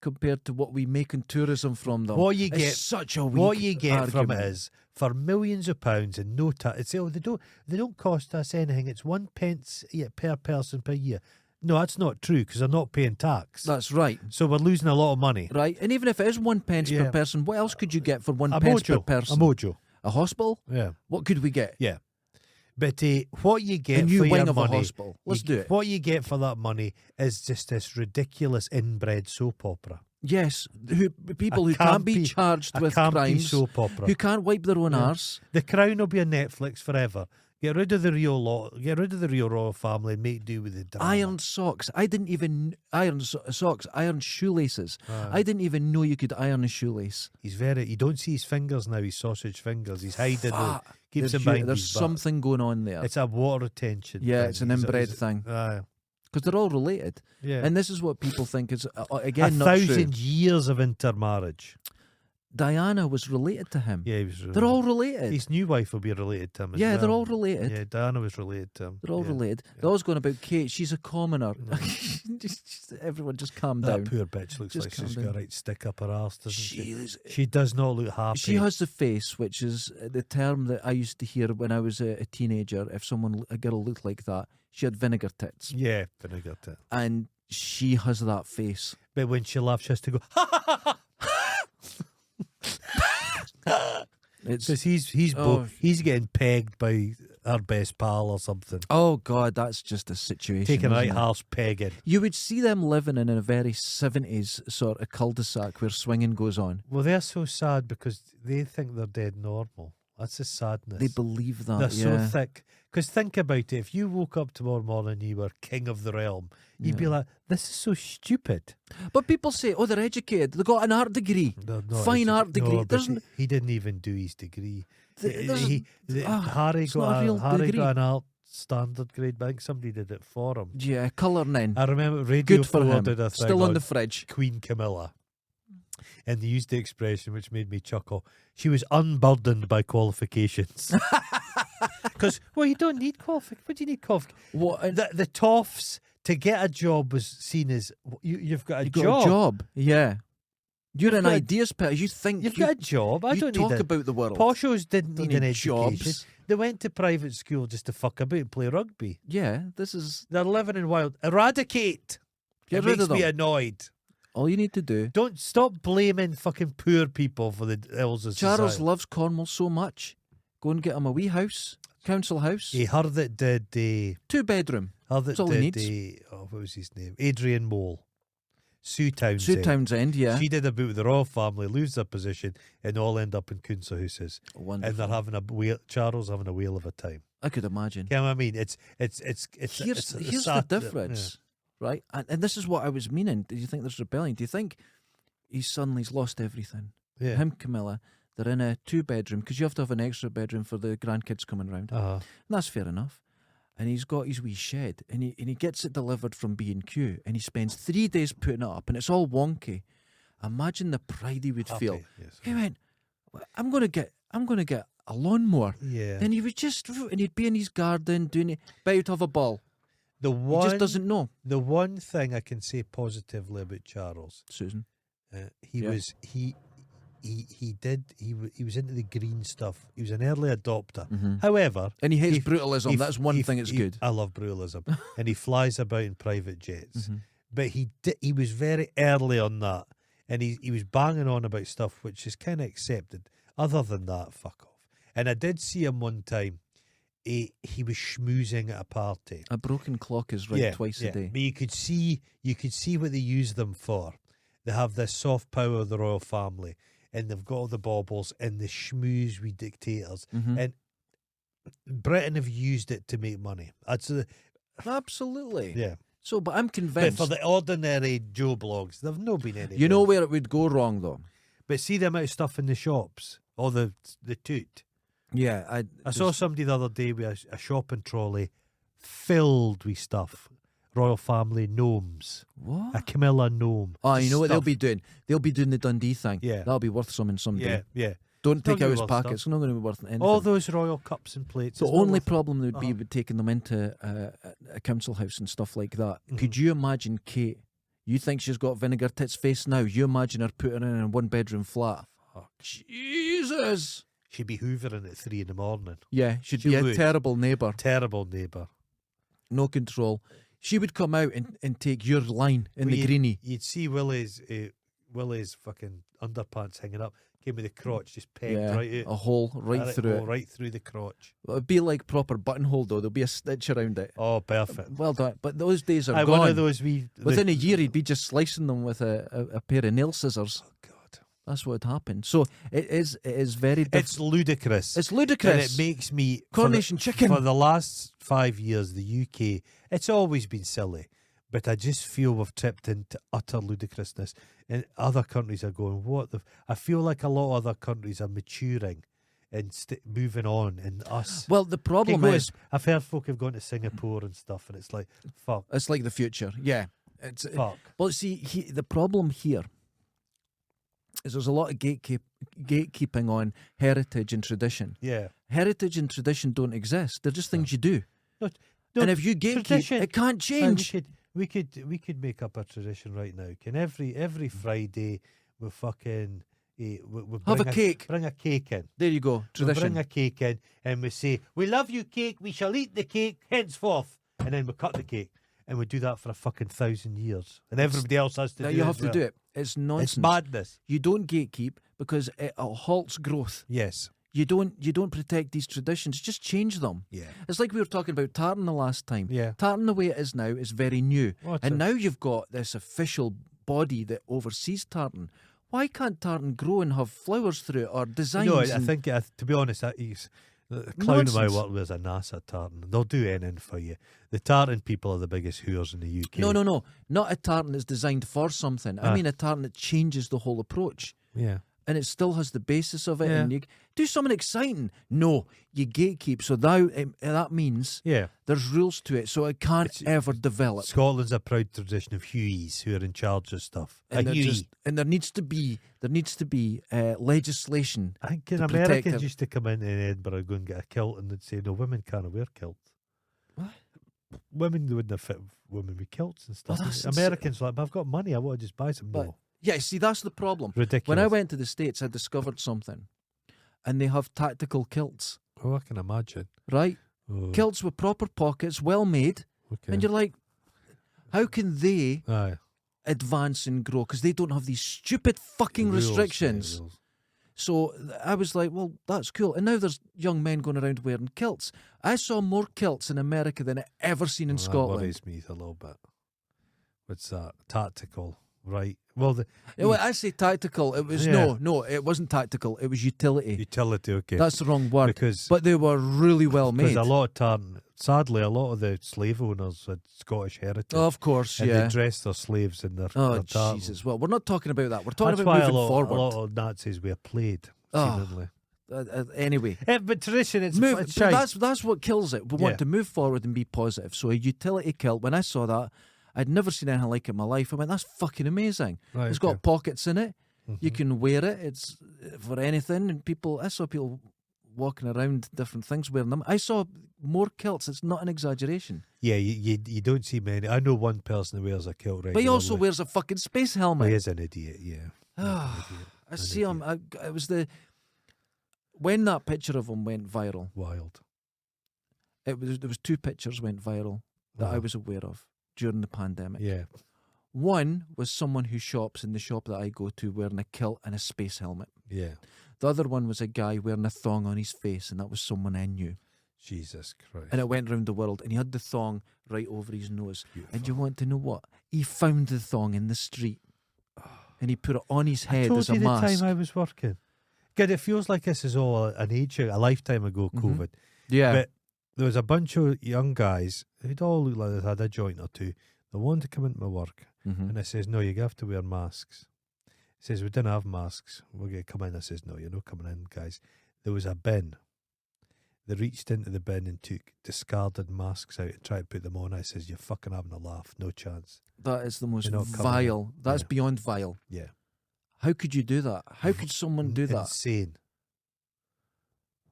compared to what we make in tourism from them, What you it's get, such a weak what you get from it argument. is, for millions of pounds and no tax. They don't cost us anything. It's 1 pence per person per year. No, that's not true, because they're not paying tax. That's right. So we're losing a lot of money. Right, and even if it is 1 pence per person, what else could you get for 1 pence per person? A mojo. A hospital? Yeah. What could we get? Yeah. But what you get A new for wing your of a money, hospital. Let's do it. What you get for that money is just this ridiculous inbred soap opera. Yes, people who can't be charged with crimes, soap opera. who can't wipe their own arse. The Crown will be on Netflix forever. Get rid of the real royal family and make do with the drama. Iron socks. I didn't even iron shoelaces. I didn't even know you could iron a shoelace. You don't see his fingers now. His sausage fingers. He's hiding them. Keeps him There's behind his butt. something going on there. It's a water retention. Yeah, thing. it's an inbred thing. Because they're all related. Yeah. And this is what people think is, again, a not true. 1,000 years of intermarriage. Diana was related to him. Yeah, he was related. They're all related. His new wife will be related to him as well. Yeah, they're all related. Yeah, Diana was related to him. They're all related. They're always going about Kate. She's a commoner. Everyone just calm down. That poor bitch looks Just like she's calm got a down. right stick up her arse, doesn't she? Is- She does not look happy. She has the face, which is the term that I used to hear when I was a teenager. If a girl looked like that, she had vinegar tits. Yeah, vinegar tit. And she has that face. But when she laughs, she has to go, ha ha ha ha. It's Because he's getting pegged by her best pal or something. oh god, that's just a situation. Taking a right isn't it? harsh pegging. You would see them living in a very 70s sort of cul-de-sac where swinging goes on. Well, they're so sad because they think they're dead normal. That's the sadness. They believe that. They're yeah. so thick. Because think about it. If you woke up tomorrow morning and you were king of the realm, you'd be like, this is so stupid. But people say, oh, they're educated. They got an art degree. They're not Fine art degree. No, There's but he didn't even do his degree. there's- Harry it's not a real Harry degree. got an art standard grade, but I think somebody did it for him. Yeah, colouring in. I remember Radio Good for 4 him. did a thing Still on the fridge. Queen Camilla. And they used the expression which made me chuckle. She was unburdened by qualifications. Because, you don't need qualifications. What do you need qualifications? What? The toffs to get a job was seen as you've got a You job. got a job. Yeah. You're an got a- ideas person. You think You've you, got a job. I you don't talk need about the world. Poshos didn't Don't need an need education. jobs. They went to private school just to fuck about and play rugby. Yeah, this is They're living in wild. Eradicate. Get It rid makes of me them. annoyed. all you need to do. Don't stop blaming fucking poor people for the ills of Charles society. loves Cornwall so much. Go and get him a wee house, council house, He heard it did 2-bedroom. heard it That's all he did what was his name? Adrian Mole. Sue Townsend. Sue Townsend, yeah. She did a boot with the royal family, lose their position, and all end up in Kunsa houses. Wonderful. And they're having a whale. Charles having a whale of a time. I could imagine. You know what I mean? It's Here's the sad- difference, right? And this is what I was meaning. Do you think there's rebellion? Do you think he's suddenly's lost everything? Yeah. Him, Camilla, they're in a 2-bedroom because you have to have an extra bedroom for the grandkids coming round. Uh-huh. And that's fair enough. And he's got his wee shed, and he gets it delivered from B&Q, and he spends 3 days putting it up, and it's all wonky. Imagine the pride he would feel. Yes. He went, I'm gonna get a lawnmower. Yeah. And he would and he'd be in his garden doing it, bit out of a ball. He just doesn't know. The one thing I can say positively about Charles, Susan, he was into the green stuff. He was an early adopter. However, and he hates brutalism. That's one thing that's good. I love brutalism, and he flies about in private jets. But he was very early on that, and he was banging on about stuff which is kind of accepted. Other than that, fuck off. And I did see him one time. He was schmoozing at a party. A broken clock is right twice a day. But you could see what they use them for. They have this soft power of the royal family, and they've got all the baubles and the schmooze with dictators. And Britain have used it to make money. Absolutely. Yeah. So, but I'm convinced. But for the ordinary Joe blogs, there've not been any. You know where it would go wrong, though? But see the amount of stuff in the shops, or the toot. Yeah, I saw somebody the other day with a shopping trolley filled with stuff. Royal family gnomes. What? A Camilla gnome. Oh, you know what they'll stuff. be doing? They'll be doing the Dundee thing. Yeah. That'll be worth something someday. Yeah. Don't It's not take out gonna his be worth pockets. stuff. It's not going to be worth anything. All those royal cups and plates. The it's not only worth- problem would be with taking them into a council house and stuff like that. Could you imagine Kate? You think she's got vinegar tits face now? You imagine her putting her in a 1-bedroom flat? Fuck. Jesus! She'd be hoovering at 3 a.m. Yeah, she'd She be a would. terrible neighbour. Terrible neighbour. No control. She would come out and take your line in the greenie. You'd see Willie's fucking underpants hanging up. Came with the crotch just pegged right out. A hole right through it. Right through the crotch. It'd be like proper buttonhole though. There'll be a stitch around it. Oh, perfect. Well done. But those days are One gone. of those Within a year, he'd be just slicing them with a pair of nail scissors. Oh, God. That's what would happen. So it is very different. It's ludicrous. It's ludicrous. And it makes me... Coronation chicken. For the last 5 years, the UK, it's always been silly. But I just feel we've tripped into utter ludicrousness. And other countries are going, what the... I feel like a lot of other countries are maturing and moving on. And us... Well, the problem is... I've heard folk have gone to Singapore and stuff, and it's like, fuck. It's like the future. Yeah. Fuck. Well, see, the problem here is there's a lot of gatekeeping on heritage and tradition. Yeah. Heritage and tradition don't exist. They're just things you do. No, and if you gatekeep, tradition, it can't change. We could make up a tradition right now. Can every Friday we fucking Have a cake. Bring a cake in. There you go. Tradition. We bring a cake in and we say, "We love you, cake. We shall eat the cake henceforth." And then we cut the cake. And we do that for a fucking 1,000 years. And everybody else has to do it. You have to do it. It's nonsense. It's madness. You don't gatekeep because it halts growth. Yes. You don't protect these traditions. Just change them. Yeah. It's like we were talking about tartan the last time. Yeah. Tartan the way it is now is very new. And now you've got this official body that oversees tartan. Why can't tartan grow and have flowers through it or designs? No, I think, to be honest, the clown of my work was a NASA tartan. They'll do anything for you. The tartan people are the biggest hooers in the UK. No. Not a tartan that's designed for something. I mean a tartan that changes the whole approach. Yeah. And it still has the basis of it. Yeah. And you do something exciting. No, you gatekeep. So that means there's rules to it. So it can't ever develop. Scotland's a proud tradition of Hueys who are in charge of stuff. And there needs to be legislation. I think Americans used to come in Edinburgh and go and get a kilt and they'd say, no, women can't wear kilts. What? Women wouldn't have fit women with kilts and stuff. Well, Americans are like, but I've got money, I want to just buy some. No. Yeah, see, that's the problem. Ridiculous. When I went to the States, I discovered something. And they have tactical kilts. Oh, I can imagine. Right? Oh. Kilts with proper pockets, well made. Okay. And you're like, how can they Aye. advance and grow? Because they don't have these stupid fucking Rules, restrictions. rules. So I was like, well, that's cool. And now there's young men going around wearing kilts. I saw more kilts in America than I ever seen in Scotland. That worries me a little bit. What's that? Tactical. Right. Well, When I say tactical, it was no, it wasn't tactical. It was utility. Utility, okay. That's the wrong word. Because but they were really well made. Because a lot of tartan, sadly, a lot of the slave owners had Scottish heritage. Oh, of course, and yeah. they dressed their slaves in their Oh, tartan. Jesus. Well, we're not talking about that. We're talking That's about why moving a forward. lot of Nazis were played, Oh. seemingly. Anyway. But tradition, it's shite. That's what kills it. We want Yeah. to move forward and be positive. So a utility kilt, when I saw that, I'd never seen anything like it in my life. I went, that's fucking amazing. Right, It's got pockets in it. You can wear it. It's for anything. And I saw people walking around different things wearing them. I saw more kilts. It's not an exaggeration. Yeah, you don't see many. I know one person who wears a kilt regularly. But he also wears a fucking space helmet. He is an idiot, yeah. I see him. It was when that picture of him went viral. Wild. There was 2 pictures went viral that I was aware of during the pandemic. Yeah. One was someone who shops in the shop that I go to wearing a kilt and a space helmet. Yeah. The other one was a guy wearing a thong on his face, and that was someone I knew. Jesus Christ. And it went round the world, and he had the thong right over his nose. Beautiful. And you want to know what? He found the thong in the street, and he put it on his head as a I told you mask. the time I was working. God, it feels like this is all a lifetime ago, COVID. Yeah. But there was a bunch of young guys who'd all looked like they had a joint or two. They wanted to come into my work. And I says, no, you have to wear masks. He says, we didn't have masks. We're going to come in. I says, no, you're not coming in, guys. There was a bin. They reached into the bin and took discarded masks out and tried to put them on. I says, you're fucking having a laugh. No chance. That is the most You're not vile. That's Yeah. beyond vile. Yeah. How could you do that? How could someone do that? Insane.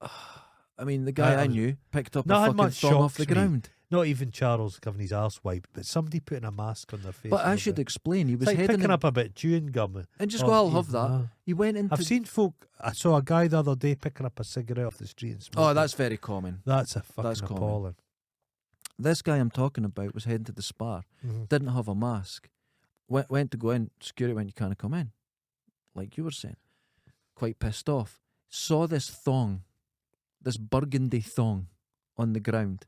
I mean, the guy I knew picked up a Not fucking much thong off the shocks me. ground. Not even Charles having his arse wiped, but somebody putting a mask on their face. But I on should the- explain. He It's was like heading picking in, up a bit of chewing gum. and just or go, I'll even- have that. He went into. I've seen folk. I saw a guy the other day picking up a cigarette off the street and smoking. Oh, that's very common. That's a fucking that's common. appalling. This guy I'm talking about was heading to the spa. Didn't have a mask. Went to go in. Security went, you can't come in. Like you were saying. Quite pissed off. Saw this thong, this burgundy thong on the ground.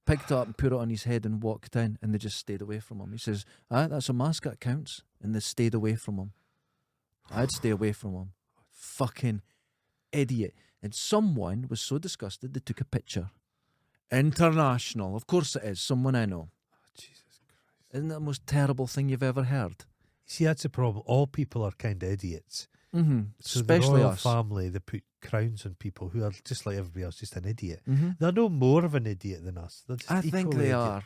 Picked it up and put it on his head and walked in, and they just stayed away from him. He says, that's a mask, that counts. And they stayed away from him. I'd stay away from him. Fucking idiot. And someone was so disgusted they took a picture. International. Of course it is. Someone I know. Jesus Christ. Isn't that the most terrible thing you've ever heard? See, that's the problem. All people are kind of idiots. Mm-hmm. So Especially the royal us. family, they put crowns on people who are just like everybody else, just an idiot. Mm-hmm. They're no more of an idiot than us. They're just I think equally they idiot. are.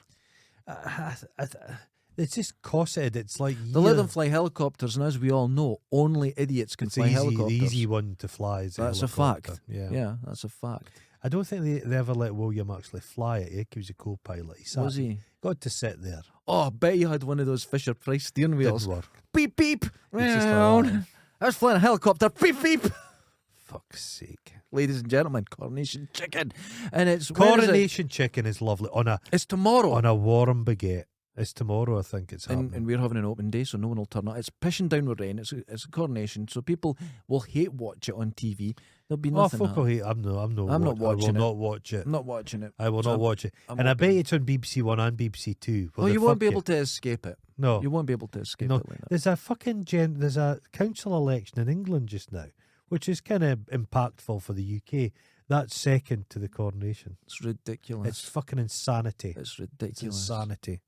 It's just cosseted. It's like They let them fly helicopters, and as we all know, only idiots can fly helicopters. The easy one to fly is a That's a helicopter. fact. Yeah. Yeah, that's a fact. I don't think they ever let William actually fly it. He was a co-pilot. Was he? Got to sit there. Oh, I bet you had one of those Fisher-Price steering wheels. Didn't work. Beep, beep. It's just like Round. that. I was flying a helicopter. Beep, beep. Fuck's sake. Ladies and gentlemen, Coronation chicken. And it's where is it? Coronation chicken is lovely. It's tomorrow. On a warm baguette. It's tomorrow, I think it's happening. And we're having an open day, so no one will turn up. It's pissing down with rain. It's a coronation, so people will hate watch it on TV. There'll be nothing. fuck will hate. I'm not I'm not I will watching it. not watch it. I'm not watching it. I will So not watch it. I'm And I bet hoping- it's on BBC One and BBC Two. Oh, you won't be able to escape it. No. You won't be able to escape No. it like that. There's a fucking there's a council election in England just now, which is kind of impactful for the UK. That's second to the coronation. It's ridiculous. It's fucking insanity. It's It's ridiculous. insanity.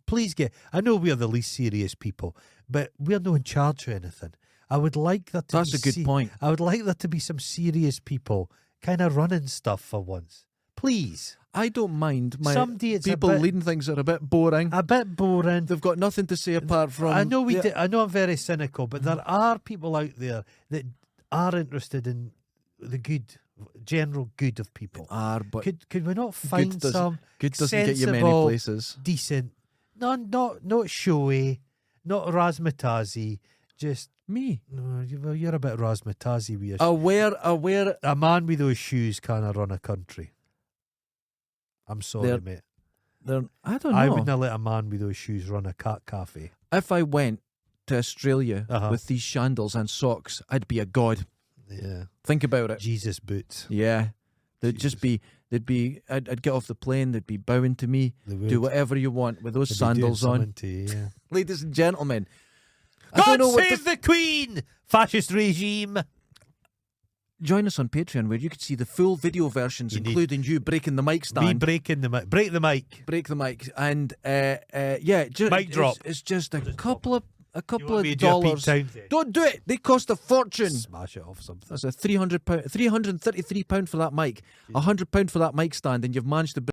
Please I know we are the least serious people, but we're not in charge of anything. I would like that to That's be a good point. I would like there to be some serious people kind of running stuff for once. Please. I don't mind my Someday it's people a bit, leading things that are a bit boring. a bit boring. They've got nothing to say apart from. I know Yeah. I know I'm very cynical, but there are people out there that are interested in the general good of people. But Could we not find doesn't- some good doesn't get you many sensible, places. decent, not showy, not razzmatazzy, just Me. no, you're a bit razzmatazzy with your Aware. a man with those shoes can't run a country. I'm sorry, They're- mate. I don't know. I wouldn't let a man with those shoes run a cat cafe. If I went to Australia Uh-huh. with these shandals and socks, I'd be a god. Yeah, Think about it. Jesus boots. Yeah. They'd just be. I'd get off the plane. They'd be bowing to me. They would. Do whatever you want with those They'd be doing sandals on. something to you, yeah. Ladies and gentlemen, I God don't know what save the Queen! Fascist regime! Join us on Patreon where you can see the full video versions, You need- including you breaking the mic Me stand. breaking the mic. Break the mic. Break the mic, and Mic drop. It's just a couple of You want me to do a Pete dollars. Townsend? Don't do it. They cost a fortune. Smash it off something. That's a £333 for that mic, £100 for that mic stand, and you've managed to.